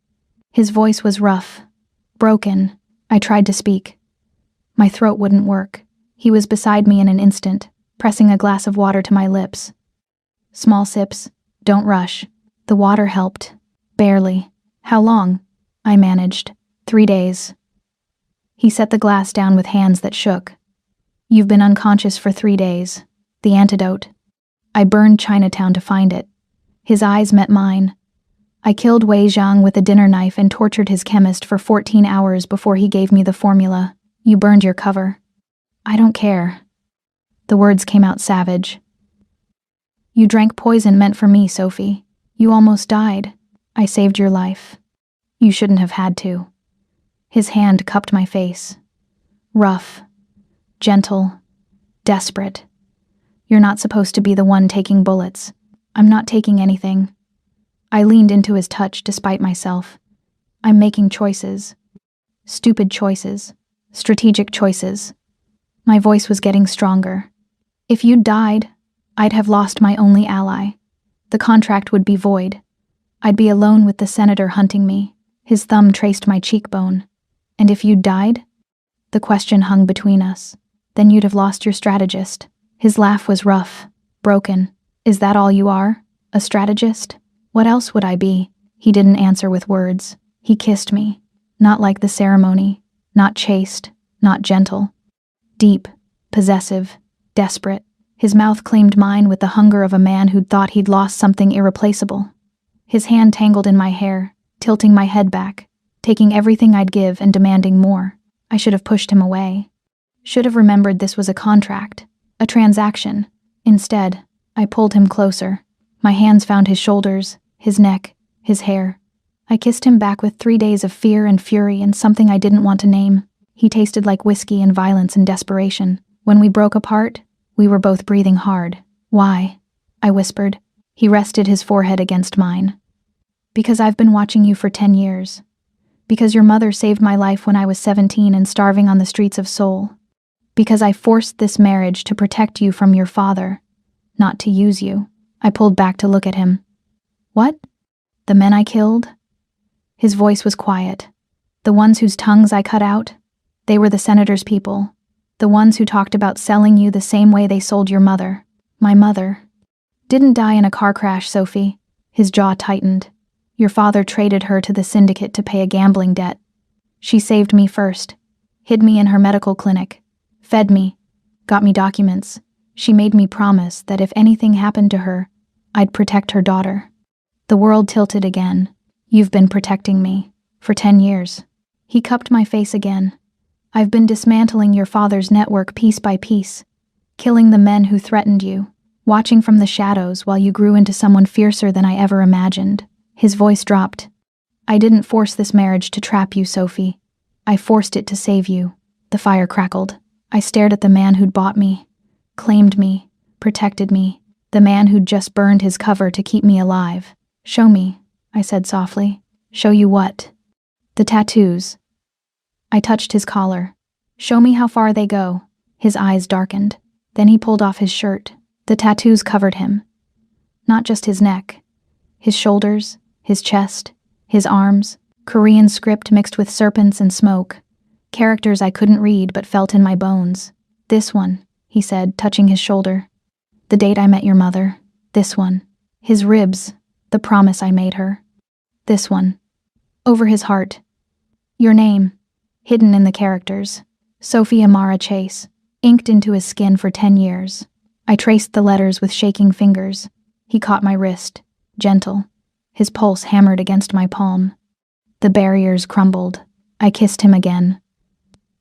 His voice was rough, broken. I tried to speak. My throat wouldn't work. He was beside me in an instant, pressing a glass of water to my lips. "Small sips. Don't rush." The water helped. Barely. "How long?" I managed. 3 days. He set the glass down with hands that shook. "You've been unconscious for 3 days. The antidote." I burned Chinatown to find it. His eyes met mine. I killed Wei Zhang with a dinner knife and tortured his chemist for 14 hours before he gave me the formula. "You burned your cover." "I don't care." The words came out savage. "You drank poison meant for me, Sophie. You almost died. I saved your life. You shouldn't have had to." His hand cupped my face. Rough, gentle, desperate. "You're not supposed to be the one taking bullets." "I'm not taking anything." I leaned into his touch despite myself. "I'm making choices. Stupid choices. Strategic choices." My voice was getting stronger. "If you'd died, I'd have lost my only ally. The contract would be void. I'd be alone with the senator hunting me." His thumb traced my cheekbone. "And if you'd died?" The question hung between us. "Then you'd have lost your strategist." His laugh was rough, broken. "Is that all you are? A strategist? What else would I be?" He didn't answer with words. He kissed me. Not like the ceremony. Not chaste. Not gentle. Deep. Possessive. Desperate. His mouth claimed mine with the hunger of a man who'd thought he'd lost something irreplaceable. His hand tangled in my hair, tilting my head back, taking everything I'd give and demanding more. I should have pushed him away. Should have remembered this was a contract. A transaction. Instead, I pulled him closer. My hands found his shoulders, his neck, his hair. I kissed him back with 3 days of fear and fury and something I didn't want to name. He tasted like whiskey and violence and desperation. When we broke apart, we were both breathing hard. "Why?" I whispered. He rested his forehead against mine. "Because I've been watching you for 10 years. Because your mother saved my life when I was 17 and starving on the streets of Seoul. Because I forced this marriage to protect you from your father, not to use you." I pulled back to look at him. "What? The men I killed?" His voice was quiet. "The ones whose tongues I cut out? They were the senator's people. The ones who talked about selling you the same way they sold your mother. My mother didn't die in a car crash, Sophie." His jaw tightened. "Your father traded her to the syndicate to pay a gambling debt. She saved me first, hid me in her medical clinic, fed me, got me documents. She made me promise that if anything happened to her, I'd protect her daughter." The world tilted again. "You've been protecting me. For 10 years. He cupped my face again. "I've been dismantling your father's network piece by piece, killing the men who threatened you, watching from the shadows while you grew into someone fiercer than I ever imagined." His voice dropped. "I didn't force this marriage to trap you, Sophie. I forced it to save you." The fire crackled. I stared at the man who'd bought me, claimed me, protected me, the man who'd just burned his cover to keep me alive. "Show me," I said softly. "Show you what?" "The tattoos." I touched his collar. "Show me how far they go." His eyes darkened. Then he pulled off his shirt. The tattoos covered him. Not just his neck. His shoulders, his chest, his arms, Korean script mixed with serpents and smoke. Characters I couldn't read but felt in my bones. "This one," he said, touching his shoulder. "The date I met your mother. This one." His ribs, the promise I made her. "This one." Over his heart. "Your name." Hidden in the characters. Sophie Amara Chase. Inked into his skin for 10 years. I traced the letters with shaking fingers. He caught my wrist. Gentle. His pulse hammered against my palm. The barriers crumbled. I kissed him again.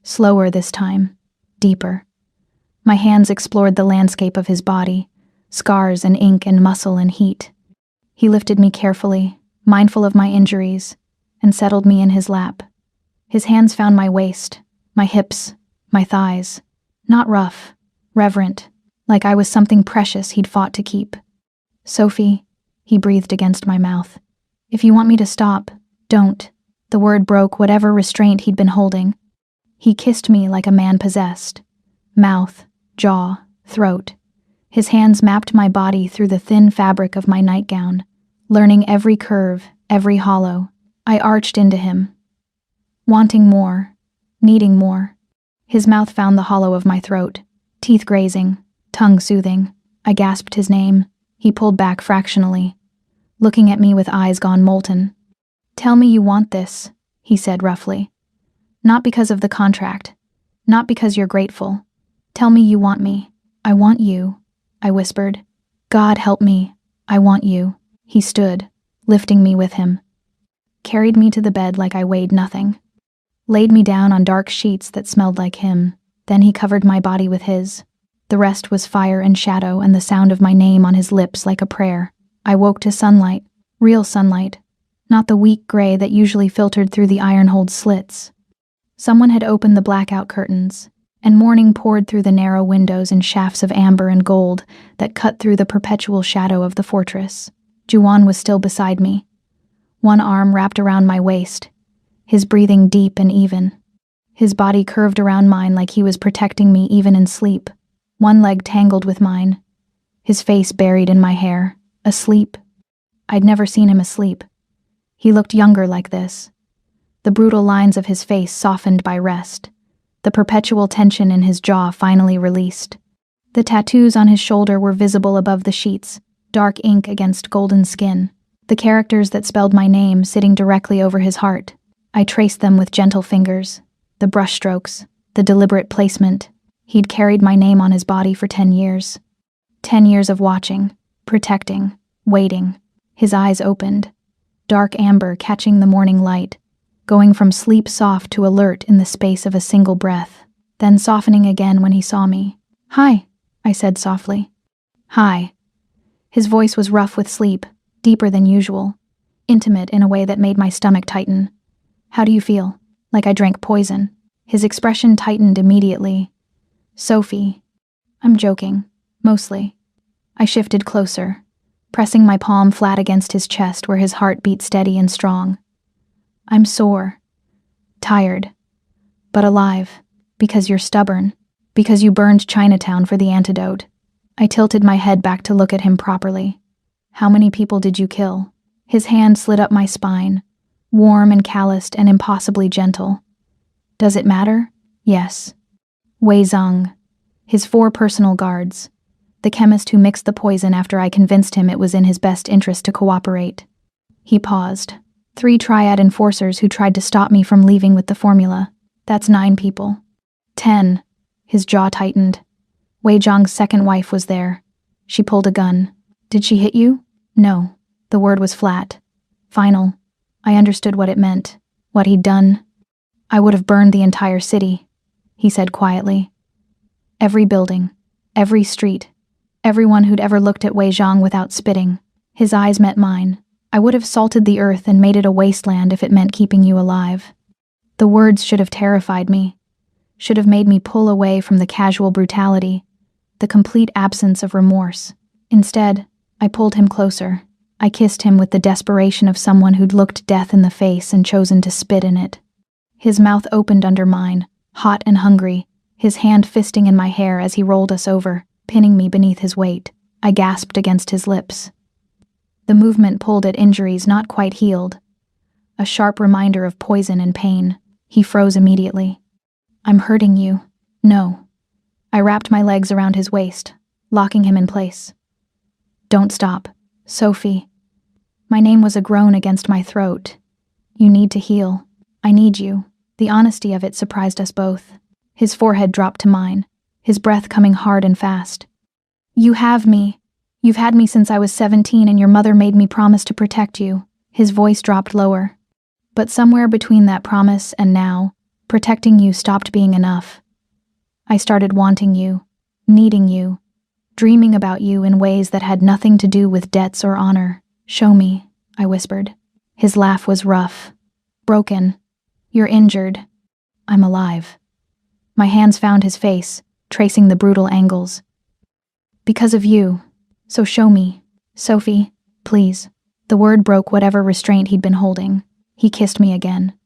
Slower this time. Deeper. My hands explored the landscape of his body, scars and ink and muscle and heat. He lifted me carefully, mindful of my injuries, and settled me in his lap. His hands found my waist, my hips, my thighs. Not rough, reverent, like I was something precious he'd fought to keep. Sophie, he breathed against my mouth. If you want me to stop, don't. The word broke whatever restraint he'd been holding. He kissed me like a man possessed. Mouth, jaw, throat. His hands mapped my body through the thin fabric of my nightgown, learning every curve, every hollow. I arched into him, wanting more, needing more. His mouth found the hollow of my throat, teeth grazing, tongue soothing. I gasped his name. He pulled back fractionally, looking at me with eyes gone molten. Tell me you want this, he said roughly. Not because of the contract, not because you're grateful. Tell me you want me. I want you, I whispered. God help me, I want you. He stood, lifting me with him. Carried me to the bed like I weighed nothing. Laid me down on dark sheets that smelled like him. Then he covered my body with his. The rest was fire and shadow and the sound of my name on his lips like a prayer. I woke to sunlight, real sunlight, not the weak gray that usually filtered through the iron-holed slits. Someone had opened the blackout curtains, and morning poured through the narrow windows in shafts of amber and gold that cut through the perpetual shadow of the fortress. Juan was still beside me, one arm wrapped around my waist, his breathing deep and even. His body curved around mine like he was protecting me even in sleep, one leg tangled with mine, his face buried in my hair, asleep. I'd never seen him asleep. He looked younger like this. The brutal lines of his face softened by rest, the perpetual tension in his jaw finally released. The tattoos on his shoulder were visible above the sheets, dark ink against golden skin, the characters that spelled my name sitting directly over his heart. I traced them with gentle fingers, the brushstrokes, the deliberate placement. He'd carried my name on his body for 10 years. 10 years of watching, protecting, waiting. His eyes opened, dark amber catching the morning light, going from sleep soft to alert in the space of a single breath, then softening again when he saw me. Hi, I said softly. Hi. His voice was rough with sleep, deeper than usual, intimate in a way that made my stomach tighten. How do you feel? Like I drank poison. His expression tightened immediately. Sophie. I'm joking. Mostly. I shifted closer, pressing my palm flat against his chest where his heart beat steady and strong. I'm sore. Tired. But alive. Because you're stubborn. Because you burned Chinatown for the antidote. I tilted my head back to look at him properly. How many people did you kill? His hand slid up my spine, warm and calloused and impossibly gentle. Does it matter? Yes. Wei Zhang. His 4 personal guards. The chemist who mixed the poison after I convinced him it was in his best interest to cooperate. He paused. 3 triad enforcers who tried to stop me from leaving with the formula. That's 9 people. 10. His jaw tightened. Wei Zhang's second wife was there. She pulled a gun. Did she hit you? No. The word was flat. Final. I understood what it meant. What he'd done. I would have burned the entire city, he said quietly. Every building. Every street. Everyone who'd ever looked at Wei Zhang without spitting. His eyes met mine. I would have salted the earth and made it a wasteland if it meant keeping you alive. The words should have terrified me. Should have made me pull away from the casual brutality, the complete absence of remorse. Instead, I pulled him closer. I kissed him with the desperation of someone who'd looked death in the face and chosen to spit in it. His mouth opened under mine, hot and hungry, his hand fisting in my hair as he rolled us over, pinning me beneath his weight. I gasped against his lips. The movement pulled at injuries not quite healed. A sharp reminder of poison and pain. He froze immediately. I'm hurting you. No. I wrapped my legs around his waist, locking him in place. Don't stop. Sophie. My name was a groan against my throat. You need to heal. I need you. The honesty of it surprised us both. His forehead dropped to mine, his breath coming hard and fast. You have me. You've had me since I was 17 and your mother made me promise to protect you. His voice dropped lower. But somewhere between that promise and now, protecting you stopped being enough. I started wanting you, needing you, dreaming about you in ways that had nothing to do with debts or honor. Show me, I whispered. His laugh was rough. Broken. You're injured. I'm alive. My hands found his face, tracing the brutal angles. Because of you. So show me. Sophie, please. The word broke whatever restraint he'd been holding. He kissed me again.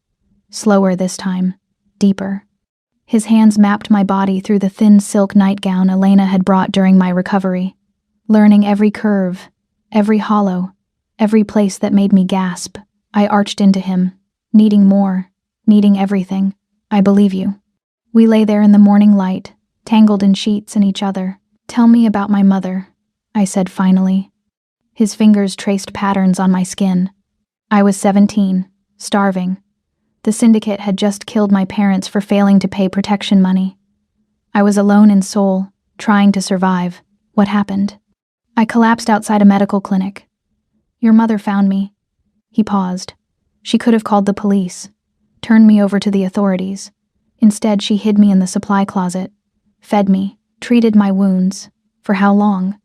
Slower this time. Deeper. His hands mapped my body through the thin silk nightgown Elena had brought during my recovery, learning every curve, every hollow, every place that made me gasp. I arched into him, needing more, needing everything. I believe you. We lay there in the morning light, tangled in sheets and each other. Tell me about my mother, I said finally. His fingers traced patterns on my skin. I was 17, starving. The syndicate had just killed my parents for failing to pay protection money. I was alone in Seoul, trying to survive. What happened? I collapsed outside a medical clinic. Your mother found me. He paused. She could have called the police, turned me over to the authorities. Instead, she hid me in the supply closet, fed me, treated my wounds. For how long?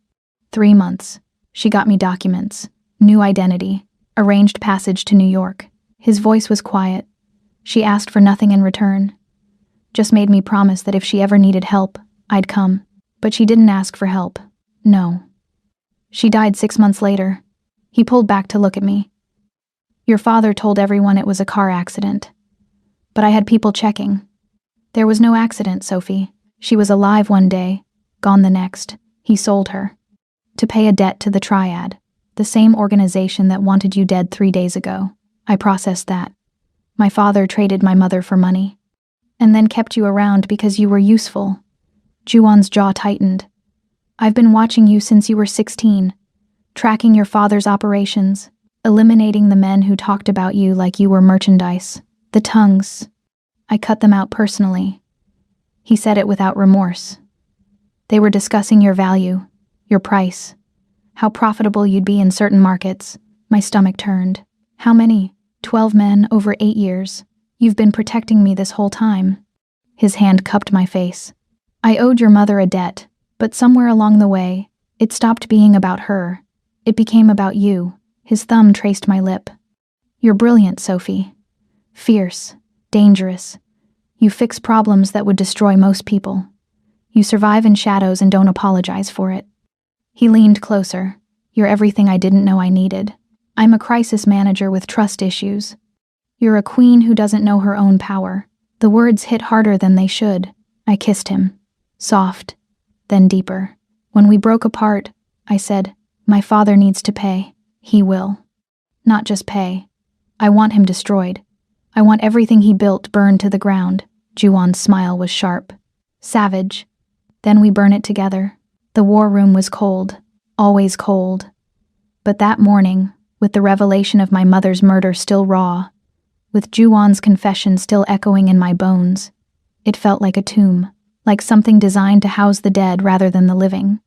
3 months. She got me documents, new identity, arranged passage to New York. His voice was quiet. She asked for nothing in return. Just made me promise that if she ever needed help, I'd come. But she didn't ask for help. No. She died 6 months later. He pulled back to look at me. Your father told everyone it was a car accident. But I had people checking. There was no accident, Sophie. She was alive one day, gone the next. He sold her. To pay a debt to the Triad, the same organization that wanted you dead 3 days ago. I processed that. My father traded my mother for money. And then kept you around because you were useful. Juwon's jaw tightened. I've been watching you since you were 16, tracking your father's operations, eliminating the men who talked about you like you were merchandise. The tongues. I cut them out personally. He said it without remorse. They were discussing your value, your price, how profitable you'd be in certain markets. My stomach turned. How many? 12 men over 8 years. You've been protecting me this whole time. His hand cupped my face. I owed your mother a debt, but somewhere along the way, it stopped being about her. It became about you. His thumb traced my lip. You're brilliant, Sophie. Fierce, dangerous. You fix problems that would destroy most people. You survive in shadows and don't apologize for it. He leaned closer. You're everything I didn't know I needed. I'm a crisis manager with trust issues. You're a queen who doesn't know her own power. The words hit harder than they should. I kissed him. Soft, then deeper. When we broke apart, I said, my father needs to pay. He will. Not just pay. I want him destroyed. I want everything he built burned to the ground. Juwon's smile was sharp. Savage. Then we burn it together. The war room was cold. Always cold. But that morning, with the revelation of my mother's murder still raw, with Juwon's confession still echoing in my bones, it felt like a tomb, like something designed to house the dead rather than the living.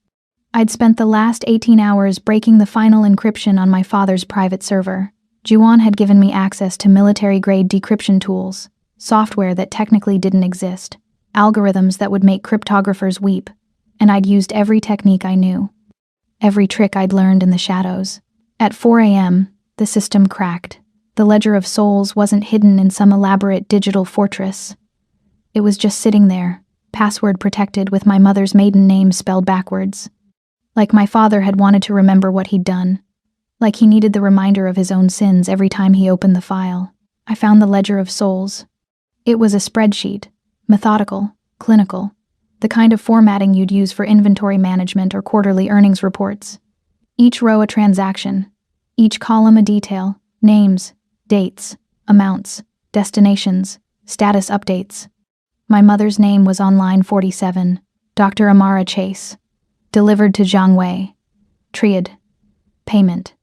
I'd spent the last 18 hours breaking the final encryption on my father's private server. Juwon had given me access to military-grade decryption tools, software that technically didn't exist, algorithms that would make cryptographers weep, and I'd used every technique I knew, every trick I'd learned in the shadows. At 4 a.m., the system cracked. The Ledger of Souls wasn't hidden in some elaborate digital fortress. It was just sitting there, password protected with my mother's maiden name spelled backwards. Like my father had wanted to remember what he'd done. Like he needed the reminder of his own sins every time he opened the file. I found the Ledger of Souls. It was a spreadsheet, methodical, clinical, the kind of formatting you'd use for inventory management or quarterly earnings reports. Each row a transaction, each column a detail, names, dates, amounts, destinations, status updates. My mother's name was on line 47, Dr. Amara Chase. Delivered to Zhang Wei. Triad. Payment.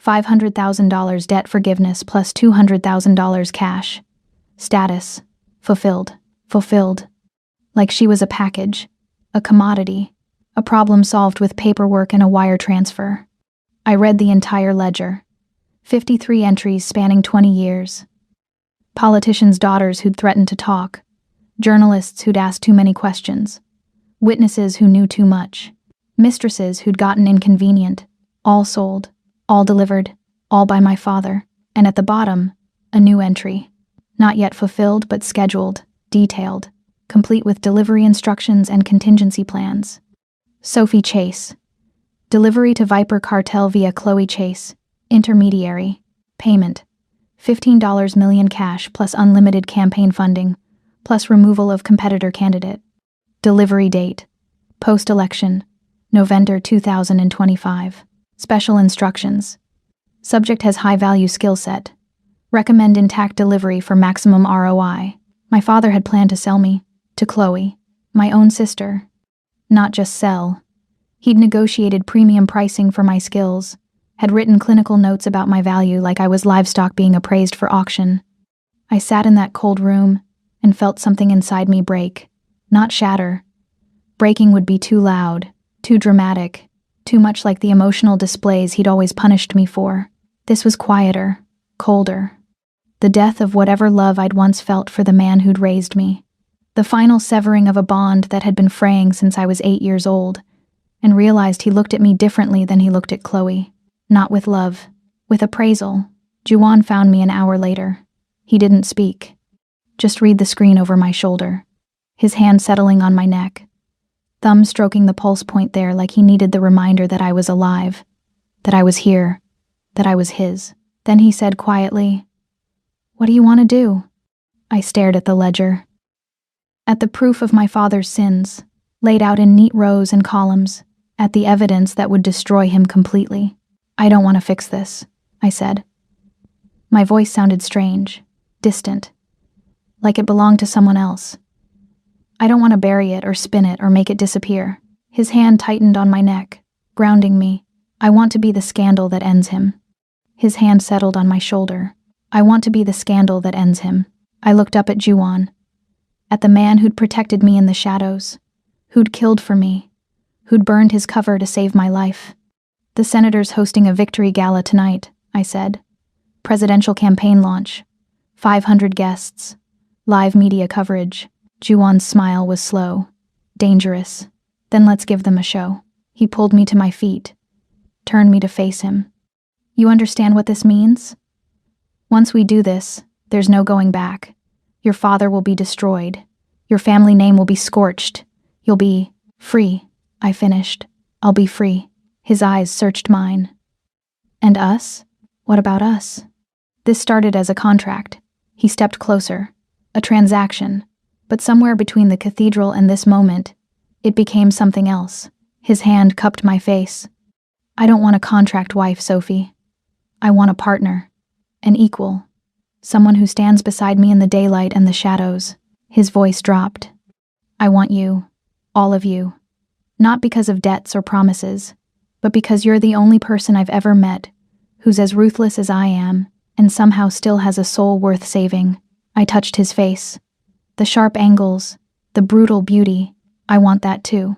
$500,000 debt forgiveness plus $200,000 cash. Status. Fulfilled. Fulfilled. Like she was a package, a commodity, a problem solved with paperwork and a wire transfer. I read the entire ledger. 53 entries spanning 20 years. Politicians' daughters who'd threatened to talk, journalists who'd asked too many questions, witnesses who knew too much, mistresses who'd gotten inconvenient, all sold, all delivered, all by my father, and at the bottom, a new entry. Not yet fulfilled but scheduled, detailed, complete with delivery instructions and contingency plans. Sophie Chase. Delivery to Viper Cartel via Chloe Chase. Intermediary. Payment. $15 million cash plus unlimited campaign funding, plus removal of competitor candidate. Delivery date. Post-election. November 2025. Special instructions. Subject has high-value skill set. Recommend intact delivery for maximum ROI. My father had planned to sell me to Chloe, my own sister. Not just sell. He'd negotiated premium pricing for my skills, had written clinical notes about my value like I was livestock being appraised for auction. I sat in that cold room and felt something inside me break, not shatter. Breaking would be too loud, too dramatic, too much like the emotional displays he'd always punished me for. This was quieter, colder. The death of whatever love I'd once felt for the man who'd raised me. The final severing of a bond that had been fraying since I was 8 years old, and realized he looked at me differently than he looked at Chloe. Not with love, with appraisal. Juan found me an hour later. He didn't speak. Just read the screen over my shoulder. His hand settling on my neck. Thumb stroking the pulse point there like he needed the reminder that I was alive, that I was here, that I was his. Then he said quietly, "What do you want to do?" I stared at the ledger. At the proof of my father's sins, laid out in neat rows and columns, at the evidence that would destroy him completely. "I don't want to fix this," I said. My voice sounded strange, distant, like it belonged to someone else. "I don't want to bury it or spin it or make it disappear." His hand tightened on my neck, grounding me. "I want to be the scandal that ends him." His hand settled on my shoulder. "I want to be the scandal that ends him." I looked up at Juan, at the man who'd protected me in the shadows, who'd killed for me, who'd burned his cover to save my life. "The senator's hosting a victory gala tonight," I said. "Presidential campaign launch. 500 guests. Live media coverage." Juan's smile was slow, dangerous. "Then let's give them a show." He pulled me to my feet, turned me to face him. "You understand what this means? Once we do this, there's no going back. Your father will be destroyed. Your family name will be scorched. You'll be free," I finished. "I'll be free." His eyes searched mine. "And us? What about us?" This started as a contract. He stepped closer. A transaction. But somewhere between the cathedral and this moment, it became something else. His hand cupped my face. "I don't want a contract wife, Sophie. I want a partner. An equal. Someone who stands beside me in the daylight and the shadows." His voice dropped. "I want you. All of you. Not because of debts or promises, but because you're the only person I've ever met who's as ruthless as I am and somehow still has a soul worth saving." I touched his face. The sharp angles, the brutal beauty. I want that too.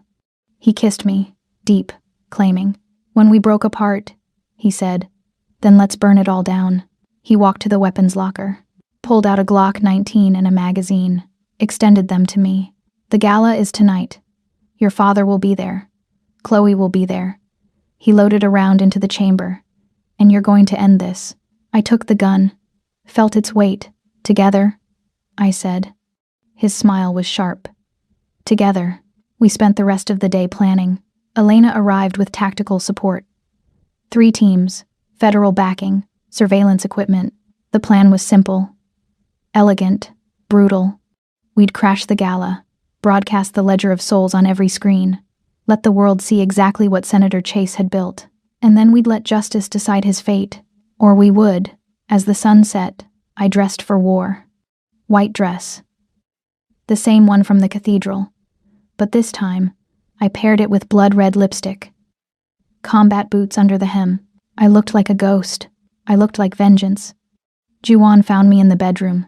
He kissed me, deep, claiming. "When we broke apart," he said, "then let's burn it all down." He walked to the weapons locker, pulled out a Glock 19 and a magazine, extended them to me. "The gala is tonight. Your father will be there. Chloe will be there." He loaded a round into the chamber. "And you're going to end this." I took the gun, felt its weight. "Together," I said. His smile was sharp. "Together." We spent the rest of the day planning. Elena arrived with tactical support. 3 teams, federal backing, surveillance equipment. The plan was simple. Elegant, brutal. We'd crash the gala, broadcast the Ledger of Souls on every screen, let the world see exactly what Senator Chase had built, and then we'd let justice decide his fate. Or we would. As the sun set, I dressed for war. White dress. The same one from the cathedral. But this time, I paired it with blood-red lipstick. Combat boots under the hem. I looked like a ghost. I looked like vengeance. Juan found me in the bedroom.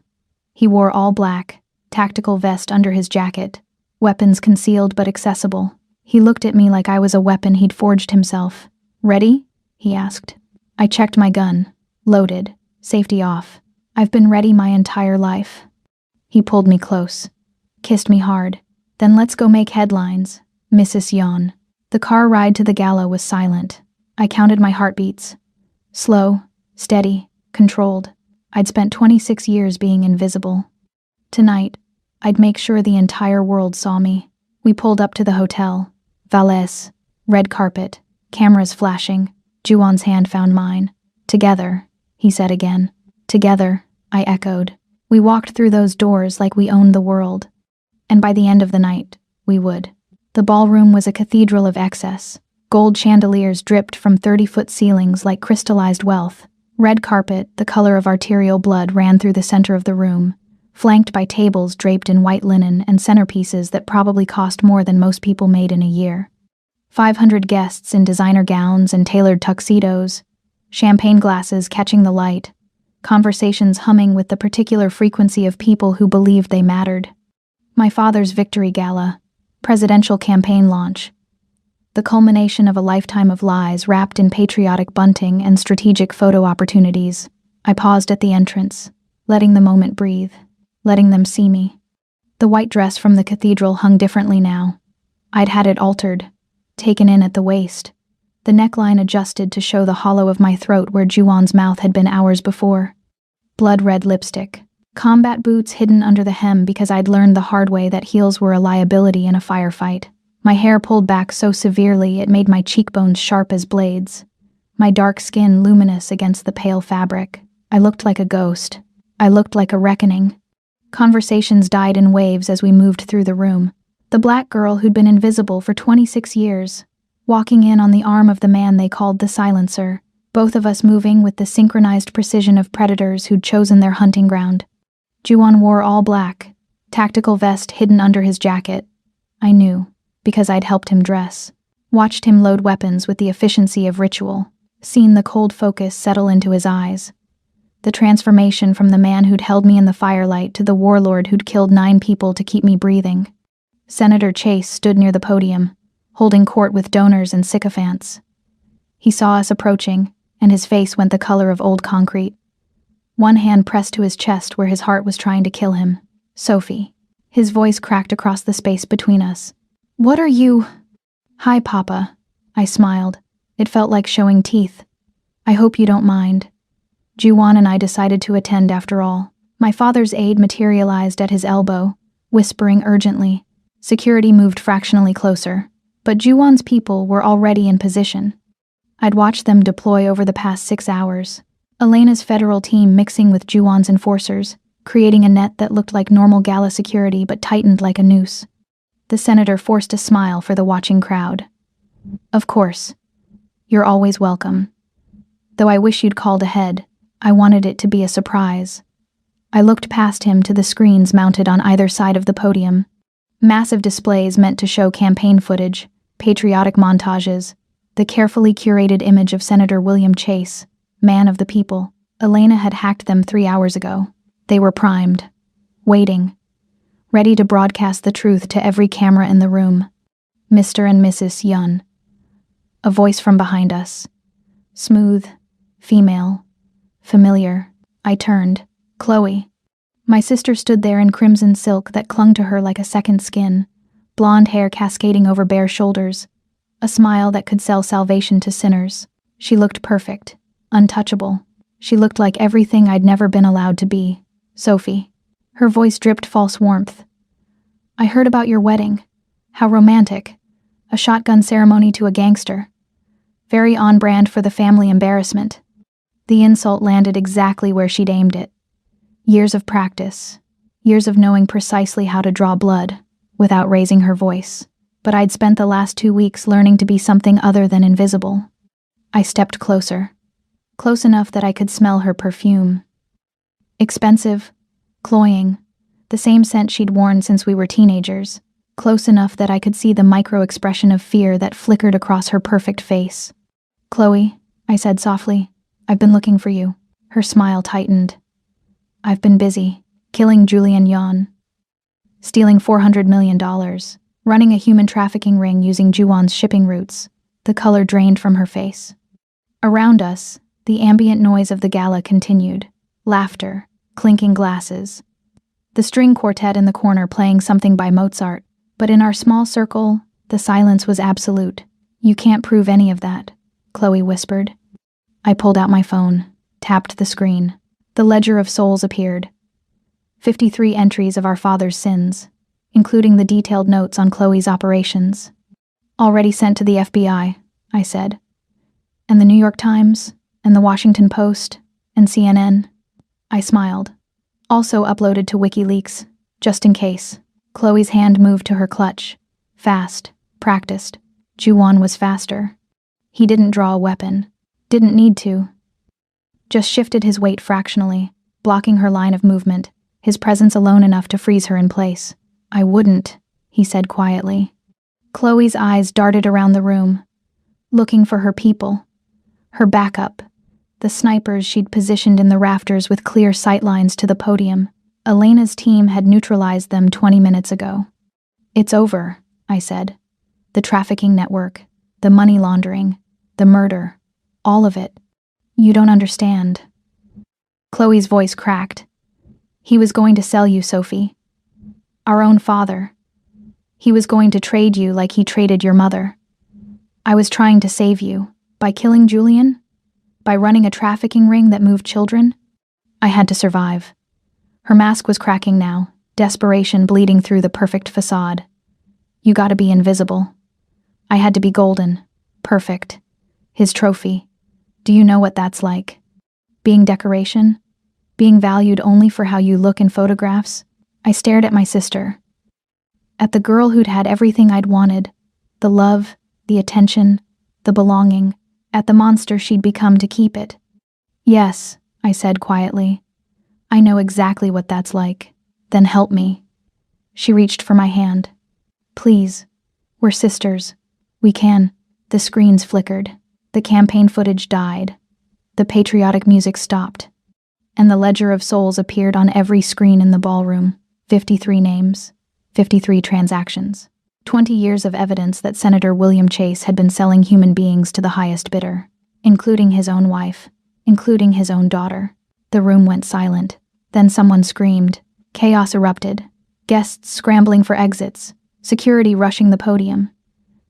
He wore all black, tactical vest under his jacket, weapons concealed but accessible. He looked at me like I was a weapon he'd forged himself. "Ready?" he asked. I checked my gun. Loaded. Safety off. I've been ready my entire life. He pulled me close, kissed me hard. Then let's go make headlines, Mrs. Yon. The car ride to the gala was silent. I counted my heartbeats. Slow, steady, controlled. I'd spent 26 years being invisible. Tonight, I'd make sure the entire world saw me. We pulled up to the hotel. Valets, red carpet, cameras flashing. Juwon's hand found mine. Together, he said again. Together, I echoed. We walked through those doors like we owned the world. And by the end of the night, we would. The ballroom was a cathedral of excess. Gold chandeliers dripped from 30-foot ceilings like crystallized wealth. Red carpet, the color of arterial blood, ran through the center of the room, flanked by tables draped in white linen and centerpieces that probably cost more than most people made in a year. 500 guests in designer gowns and tailored tuxedos, champagne glasses catching the light, conversations humming with the particular frequency of people who believed they mattered. My father's victory gala, presidential campaign launch, the culmination of a lifetime of lies wrapped in patriotic bunting and strategic photo opportunities. I paused at the entrance, letting the moment breathe, letting them see me. The white dress from the cathedral hung differently now. I'd had it altered, taken in at the waist, the neckline adjusted to show the hollow of my throat where Juwon's mouth had been hours before. Blood-red lipstick, combat boots hidden under the hem because I'd learned the hard way that heels were a liability in a firefight. My hair pulled back so severely it made my cheekbones sharp as blades, my dark skin luminous against the pale fabric. I looked like a ghost. I looked like a reckoning. Conversations died in waves as we moved through the room. The black girl who'd been invisible for 26 years, walking in on the arm of the man they called the Silencer, both of us moving with the synchronized precision of predators who'd chosen their hunting ground. Juwon wore all black, tactical vest hidden under his jacket. I knew, because I'd helped him dress, watched him load weapons with the efficiency of ritual, seen the cold focus settle into his eyes. The transformation from the man who'd held me in the firelight to the warlord who'd killed 9 people to keep me breathing. Senator Chase stood near the podium, holding court with donors and sycophants. He saw us approaching, and his face went the color of old concrete. One hand pressed to his chest where his heart was trying to kill him. Sophie. His voice cracked across the space between us. What are you? Hi, Papa. I smiled. It felt like showing teeth. I hope you don't mind. Juwon and I decided to attend after all. My father's aide materialized at his elbow, whispering urgently. Security moved fractionally closer, but Juwon's people were already in position. I'd watched them deploy over the past 6 hours. Elena's federal team mixing with Juwon's enforcers, creating a net that looked like normal gala security but tightened like a noose. The senator forced a smile for the watching crowd. Of course. You're always welcome. Though I wish you'd called ahead, I wanted it to be a surprise. I looked past him to the screens mounted on either side of the podium. Massive displays meant to show campaign footage, patriotic montages, the carefully curated image of Senator William Chase, man of the people. Elena had hacked them 3 hours ago. They were primed, waiting, ready to broadcast the truth to every camera in the room. Mr. and Mrs. Yun. A voice from behind us. Smooth, female, familiar. I turned. Chloe. My sister stood there in crimson silk that clung to her like a second skin, blonde hair cascading over bare shoulders, a smile that could sell salvation to sinners. She looked perfect, untouchable. She looked like everything I'd never been allowed to be. Sophie. Her voice dripped false warmth. I heard about your wedding. How romantic. A shotgun ceremony to a gangster. Very on brand for the family embarrassment. The insult landed exactly where she'd aimed it. Years of practice. Years of knowing precisely how to draw blood, without raising her voice. But I'd spent the last 2 weeks learning to be something other than invisible. I stepped closer. Close enough that I could smell her perfume. Expensive, cloying, the same scent she'd worn since we were teenagers. Close enough that I could see the micro-expression of fear that flickered across her perfect face. Chloe, I said softly, I've been looking for you. Her smile tightened. I've been busy, killing Julian Yon, stealing $400 million, running a human trafficking ring using Juwon's shipping routes. The color drained from her face. Around us, the ambient noise of the gala continued. Laughter, clinking glasses. The string quartet in the corner playing something by Mozart, but in our small circle, the silence was absolute. "You can't prove any of that," Chloe whispered. I pulled out my phone, tapped the screen. The ledger of souls appeared. 53 entries of our father's sins, including the detailed notes on Chloe's operations. "Already sent to the FBI," I said. "And the New York Times, and the Washington Post, and CNN." I smiled. "Also uploaded to WikiLeaks, just in case." Chloe's hand moved to her clutch. Fast, practiced. Juwon was faster. He didn't draw a weapon. Didn't need to. Just shifted his weight fractionally, blocking her line of movement, his presence alone enough to freeze her in place. "I wouldn't," he said quietly. Chloe's eyes darted around the room, looking for her people, her backup, the snipers she'd positioned in the rafters with clear sightlines to the podium. Elena's team had neutralized them 20 minutes ago. "It's over," I said. "The trafficking network, the money laundering, the murder, all of it. You don't understand." Chloe's voice cracked. "He was going to sell you, Sophie. Our own father. He was going to trade you like he traded your mother. I was trying to save you. By killing Julian? By running a trafficking ring that moved children? I had to survive." Her mask was cracking now, desperation bleeding through the perfect facade. "You gotta be invisible. I had to be golden. Perfect. His trophy. Do you know what that's like? Being decoration? Being valued only for how you look in photographs?" I stared at my sister. At the girl who'd had everything I'd wanted. The love, the attention, the belonging. At the monster she'd become to keep it. "Yes," I said quietly. "I know exactly what that's like. Then help me." She reached for my hand. "Please. We're sisters. We can." The screens flickered. The campaign footage died. The patriotic music stopped. And the ledger of souls appeared on every screen in the ballroom. 53 names. 53 transactions. 20 years of evidence that Senator William Chase had been selling human beings to the highest bidder, including his own wife, including his own daughter. The room went silent. Then someone screamed. Chaos erupted. Guests scrambling for exits. Security rushing the podium.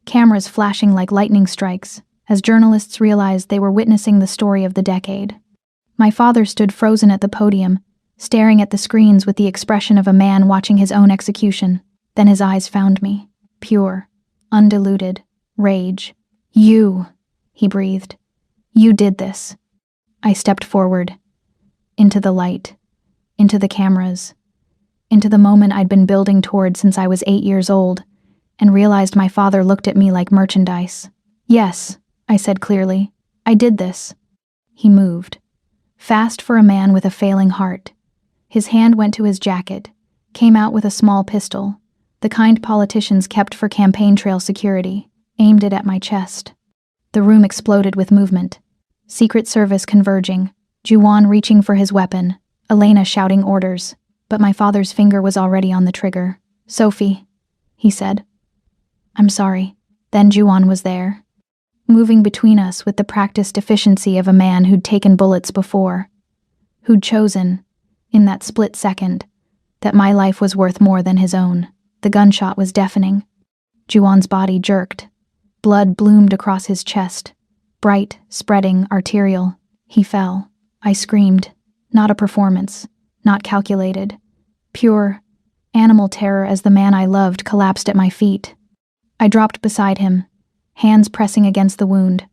Cameras flashing like lightning strikes, as journalists realized they were witnessing the story of the decade. My father stood frozen at the podium, staring at the screens with the expression of a man watching his own execution. Then his eyes found me. Pure, undiluted, rage. "You," he breathed. "You did this." I stepped forward. Into the light. Into the cameras. Into the moment I'd been building toward since I was 8 years old, and realized my father looked at me like merchandise. "Yes," I said clearly. "I did this." He moved. Fast for a man with a failing heart. His hand went to his jacket, came out with a small pistol, the kind politicians kept for campaign trail security, aimed it at my chest. The room exploded with movement. Secret Service converging, Juwon reaching for his weapon, Elena shouting orders, but my father's finger was already on the trigger. "Sophie," he said. "I'm sorry." Then Juwon was there, moving between us with the practiced efficiency of a man who'd taken bullets before, who'd chosen, in that split second, that my life was worth more than his own. The gunshot was deafening. Juwon's body jerked. Blood bloomed across his chest, bright, spreading, arterial. He fell. I screamed. Not a performance, not calculated. Pure, animal terror as the man I loved collapsed at my feet. I dropped beside him, hands pressing against the wound,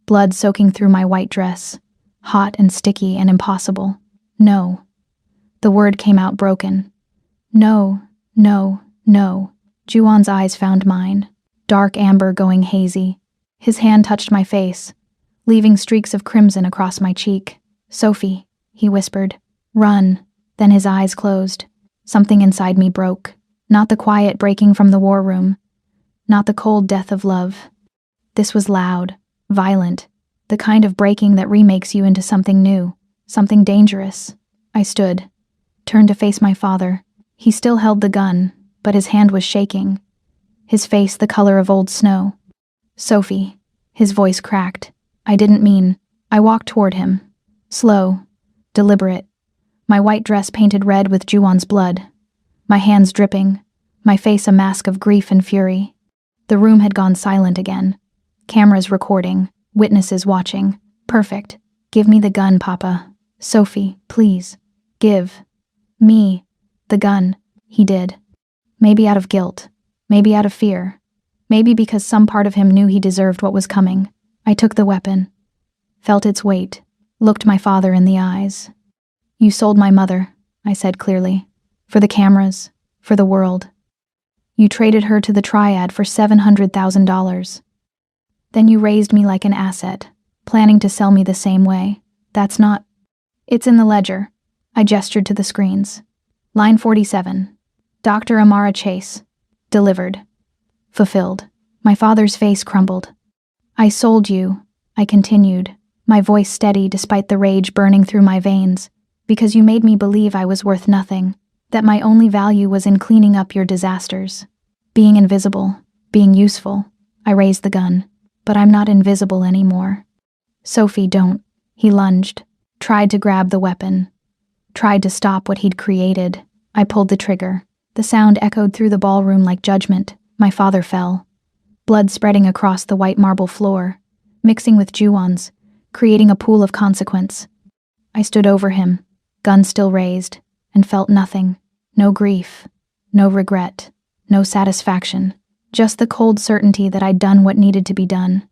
blood soaking through my white dress, hot and sticky and impossible. "No." The word came out broken. "No, no, no." Juwon's eyes found mine, dark amber going hazy. His hand touched my face, leaving streaks of crimson across my cheek. "Sophie," he whispered. "Run." Then his eyes closed. Something inside me broke. Not the quiet breaking from the war room. Not the cold death of love. This was loud, violent, the kind of breaking that remakes you into something new, something dangerous. I stood, turned to face my father. He still held the gun, but his hand was shaking, his face the color of old snow. "Sophie," his voice cracked. I didn't mean. I walked toward him, slow, deliberate, my white dress painted red with Juwon's blood, my hands dripping, my face a mask of grief and fury. The room had gone silent again. Cameras recording, witnesses watching. Perfect. Give me the gun, Papa. Sophie, please. Give me the gun. He did. Maybe out of guilt. Maybe out of fear. Maybe because some part of him knew he deserved what was coming. I took the weapon, felt its weight, looked my father in the eyes. You sold my mother, I said clearly. For the cameras, for the world. You traded her to the Triad for $700,000. Then you raised me like an asset, planning to sell me the same way. That's not... It's in the ledger. I gestured to the screens. Line 47. Dr. Amara Chase. Delivered. Fulfilled. My father's face crumbled. I sold you, I continued, my voice steady despite the rage burning through my veins, because you made me believe I was worth nothing, that my only value was in cleaning up your disasters. Being invisible, being useful. I raised the gun. But I'm not invisible anymore. Sophie, don't. He lunged, tried to grab the weapon, tried to stop what he'd created. I pulled the trigger. The sound echoed through the ballroom like judgment. My father fell. Blood spreading across the white marble floor, mixing with Juwon's, creating a pool of consequence. I stood over him, gun still raised, and felt nothing. No grief, no regret, no satisfaction, just the cold certainty that I'd done what needed to be done.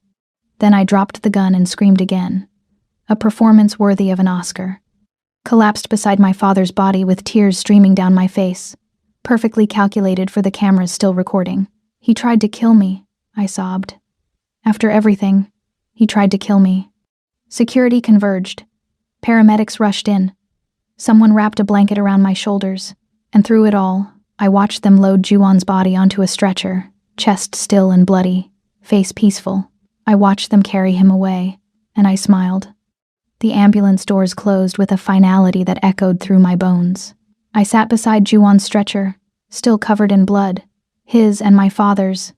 Then I dropped the gun and screamed again. A performance worthy of an Oscar. Collapsed beside my father's body with tears streaming down my face. Perfectly calculated for the cameras still recording. He tried to kill me, I sobbed. After everything, he tried to kill me. Security converged. Paramedics rushed in. Someone wrapped a blanket around my shoulders, and through it all, I watched them load Juwon's body onto a stretcher, chest still and bloody, face peaceful. I watched them carry him away, and I smiled. The ambulance doors closed with a finality that echoed through my bones. I sat beside Juwon's stretcher, still covered in blood, his and my father's,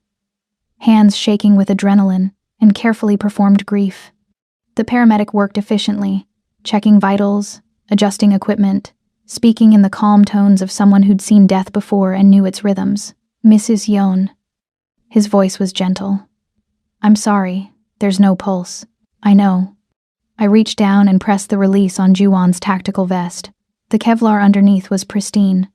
hands shaking with adrenaline and carefully performed grief. The paramedic worked efficiently, checking vitals, adjusting equipment, speaking in the calm tones of someone who'd seen death before and knew its rhythms. Mrs. Yeon. His voice was gentle. I'm sorry, there's no pulse. I know. I reached down and pressed the release on Juwon's tactical vest. The Kevlar underneath was pristine.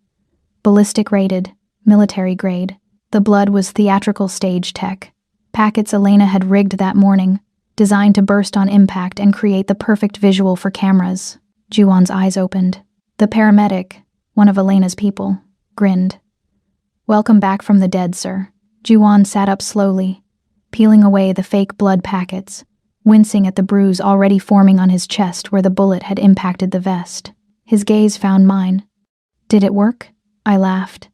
Ballistic rated, military grade. The blood was theatrical stage tech. Packets Elena had rigged that morning, designed to burst on impact and create the perfect visual for cameras. Juwon's eyes opened. The paramedic, one of Elena's people, grinned. Welcome back from the dead, sir. Juwon sat up slowly, peeling away the fake blood packets, wincing at the bruise already forming on his chest where the bullet had impacted the vest. His gaze found mine. Did it work? I laughed.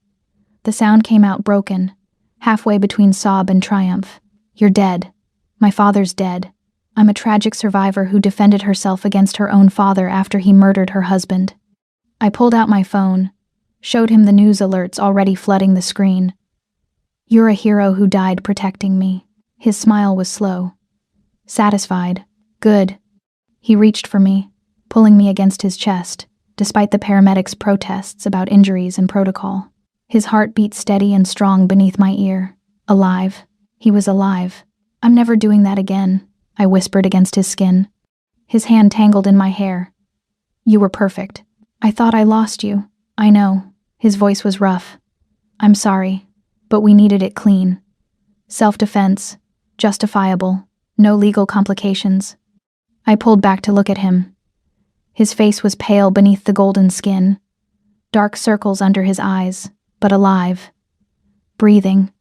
The sound came out broken, halfway between sob and triumph. You're dead. My father's dead. I'm a tragic survivor who defended herself against her own father after he murdered her husband. I pulled out my phone, showed him the news alerts already flooding the screen. You're a hero who died protecting me. His smile was slow. Satisfied. Good. He reached for me, pulling me against his chest, despite the paramedics' protests about injuries and protocol. His heart beat steady and strong beneath my ear. Alive. He was alive. I'm never doing that again, I whispered against his skin. His hand tangled in my hair. You were perfect. I thought I lost you. I know. His voice was rough. I'm sorry, but we needed it clean. Self-defense. Justifiable. No legal complications. I pulled back to look at him. His face was pale beneath the golden skin. Dark circles under his eyes, but alive. Breathing.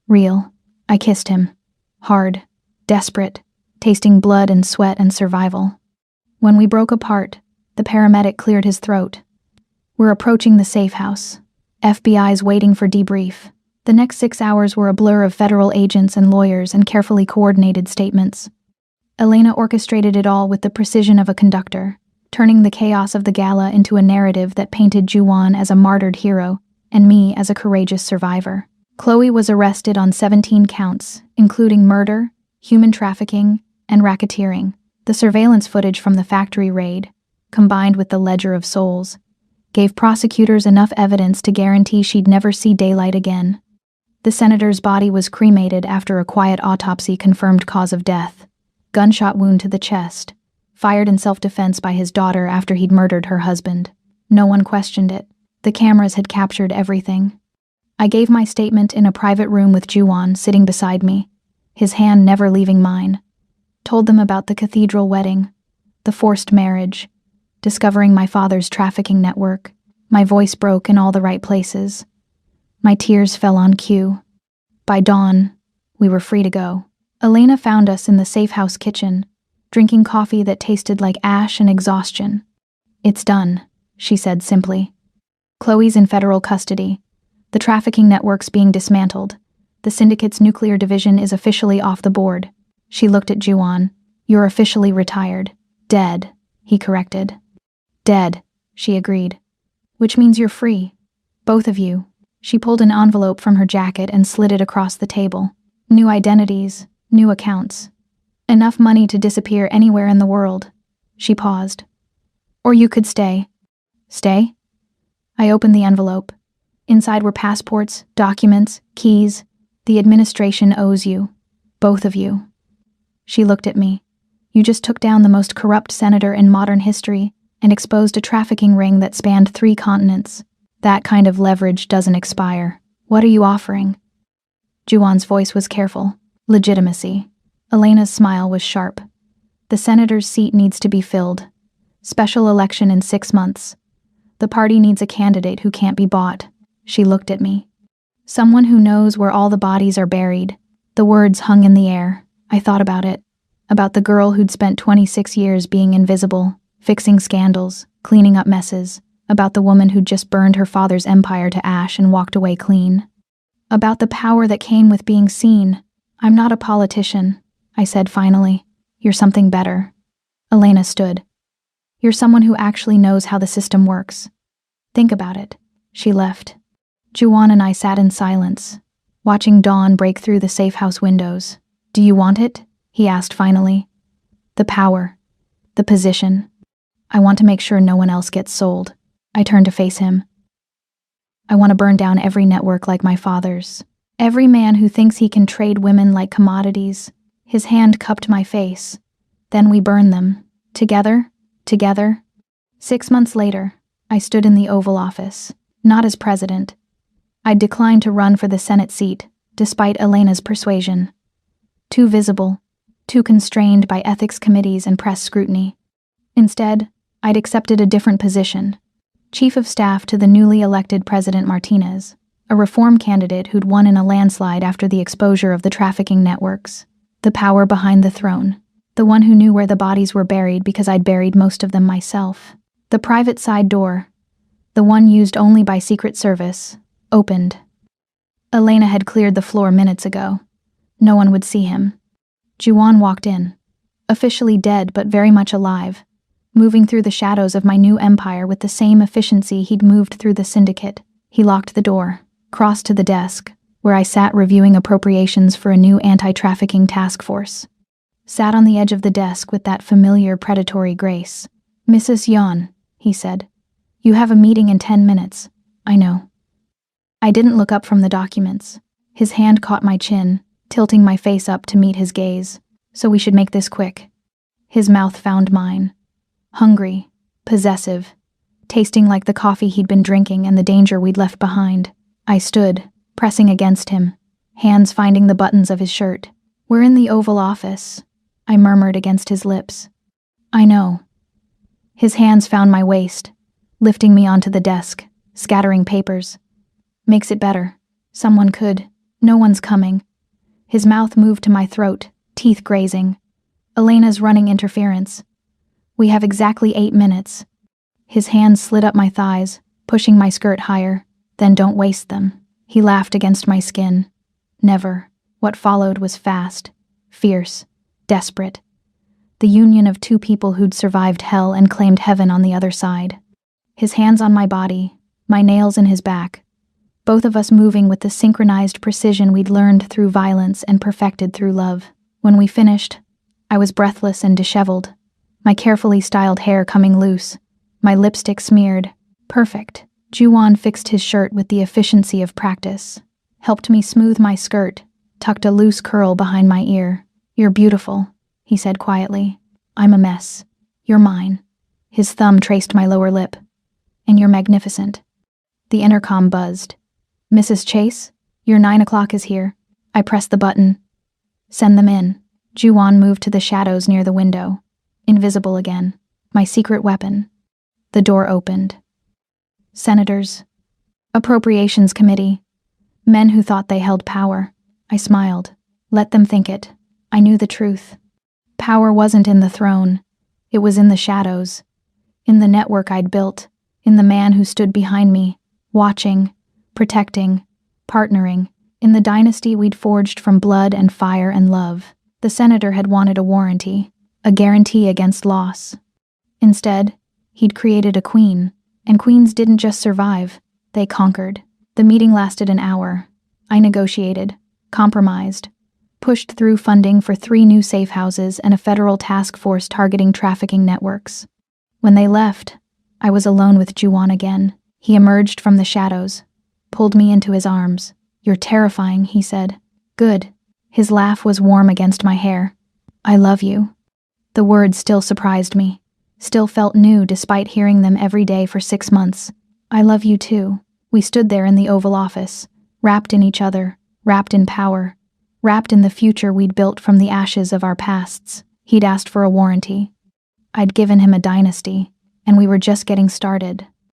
Real. I kissed him. Hard. Desperate. Tasting blood and sweat and survival. When we broke apart, the paramedic cleared his throat. We're approaching the safe house. FBI's waiting for debrief. The next 6 hours were a blur of federal agents and lawyers and carefully coordinated statements. Elena orchestrated it all with the precision of a conductor, turning the chaos of the gala into a narrative that painted Juwon as a martyred hero and me as a courageous survivor. Chloe was arrested on 17 counts, including murder, human trafficking, and racketeering. The surveillance footage from the factory raid, combined with the ledger of souls, gave prosecutors enough evidence to guarantee she'd never see daylight again. The senator's body was cremated after a quiet autopsy confirmed cause of death. Gunshot wound to the chest, fired in self-defense by his daughter after he'd murdered her husband. No one questioned it. The cameras had captured everything. I gave my statement in a private room with Juan sitting beside me, his hand never leaving mine. Told them about the cathedral wedding, the forced marriage, discovering my father's trafficking network. My voice broke in all the right places. My tears fell on cue. By dawn, we were free to go. Elena found us in the safe house kitchen, drinking coffee that tasted like ash and exhaustion. "It's done," she said simply. "Chloe's in federal custody. The trafficking network's being dismantled. The syndicate's nuclear division is officially off the board." She looked at Juan. "You're officially retired." "Dead," he corrected. "Dead," she agreed. "Which means you're free. Both of you." She pulled an envelope from her jacket and slid it across the table. "New identities, new accounts. Enough money to disappear anywhere in the world." She paused. "Or you could stay." "Stay?" I opened the envelope. Inside were passports, documents, keys. "The administration owes you. Both of you." She looked at me. "You just took down the most corrupt senator in modern history and exposed a trafficking ring that spanned 3 continents. That kind of leverage doesn't expire. What are you offering?" Juan's voice was careful. "Legitimacy." Elena's smile was sharp. "The senator's seat needs to be filled. Special election in 6 months. The party needs a candidate who can't be bought." She looked at me. "Someone who knows where all the bodies are buried." The words hung in the air. I thought about it. About the girl who'd spent 26 years being invisible, fixing scandals, cleaning up messes. About the woman who'd just burned her father's empire to ash and walked away clean. About the power that came with being seen. "I'm not a politician," I said finally. "You're something better." Elena stood. "You're someone who actually knows how the system works. Think about it." She left. Juan and I sat in silence, watching dawn break through the safe house windows. "Do you want it?" he asked finally. "The power. The position. I want to make sure no one else gets sold." I turned to face him. "I want to burn down every network like my father's. Every man who thinks he can trade women like commodities." His hand cupped my face. "Then we burn them. Together? Together?" 6 months later, I stood in the Oval Office, not as president. I'd declined to run for the Senate seat, despite Elena's persuasion. Too visible, too constrained by ethics committees and press scrutiny. Instead, I'd accepted a different position. Chief of Staff to the newly elected President Martinez, a reform candidate who'd won in a landslide after the exposure of the trafficking networks. The power behind the throne. The one who knew where the bodies were buried because I'd buried most of them myself. The private side door, the one used only by Secret Service, opened. Elena had cleared the floor minutes ago. No one would see him. Juan walked in, officially dead but very much alive, moving through the shadows of my new empire with the same efficiency he'd moved through the syndicate. He locked the door, crossed to the desk, where I sat reviewing appropriations for a new anti-trafficking task force. Sat on the edge of the desk with that familiar predatory grace. "Mrs. Yon," he said. "You have a meeting in 10 minutes. I know." I didn't look up from the documents. His hand caught my chin, tilting my face up to meet his gaze. "So we should make this quick." His mouth found mine. Hungry, possessive, tasting like the coffee he'd been drinking and the danger we'd left behind. I stood, pressing against him, hands finding the buttons of his shirt. "We're in the Oval Office," I murmured against his lips. "I know." His hands found my waist, lifting me onto the desk, scattering papers. "Makes it better. Someone could. No one's coming." His mouth moved to my throat, teeth grazing. "Elena's running interference. We have exactly 8 minutes." His hands slid up my thighs, pushing my skirt higher. "Then don't waste them." He laughed against my skin. "Never." What followed was fast, fierce, desperate. The union of 2 people who'd survived hell and claimed heaven on the other side. His hands on my body, my nails in his back. Both of us moving with the synchronized precision we'd learned through violence and perfected through love. When we finished, I was breathless and disheveled, my carefully styled hair coming loose, My lipstick smeared. Perfect. Juwon fixed his shirt with the efficiency of practice. Helped me smooth my skirt, tucked a loose curl behind my ear. You're beautiful, he said quietly. I'm a mess. You're mine. His thumb traced my lower lip. And you're magnificent. The intercom buzzed. Mrs. Chase, your 9 o'clock is here. I pressed the button. Send them in. Juwon moved to the shadows near the window. Invisible again. My secret weapon. The door opened. Senators. Appropriations Committee. Men who thought they held power. I smiled. Let them think it. I knew the truth. Power wasn't in the throne. It was in the shadows. In the network I'd built. In the man who stood behind me, watching, protecting, partnering. In the dynasty we'd forged from blood and fire and love. The senator had wanted a warranty, a guarantee against loss. Instead, he'd created a queen, and queens didn't just survive, they conquered. The meeting lasted an hour. I negotiated, compromised, pushed through funding for 3 new safe houses and a federal task force targeting trafficking networks. When they left, I was alone with Juwon again. He emerged from the shadows, pulled me into his arms. You're terrifying, he said. Good. His laugh was warm against my hair. I love you. The words still surprised me, still felt new despite hearing them every day for 6 months. I love you too. We stood there in the Oval Office, wrapped in each other, wrapped in power, wrapped in the future we'd built from the ashes of our pasts. He'd asked for a warranty. I'd given him a dynasty, and we were just getting started.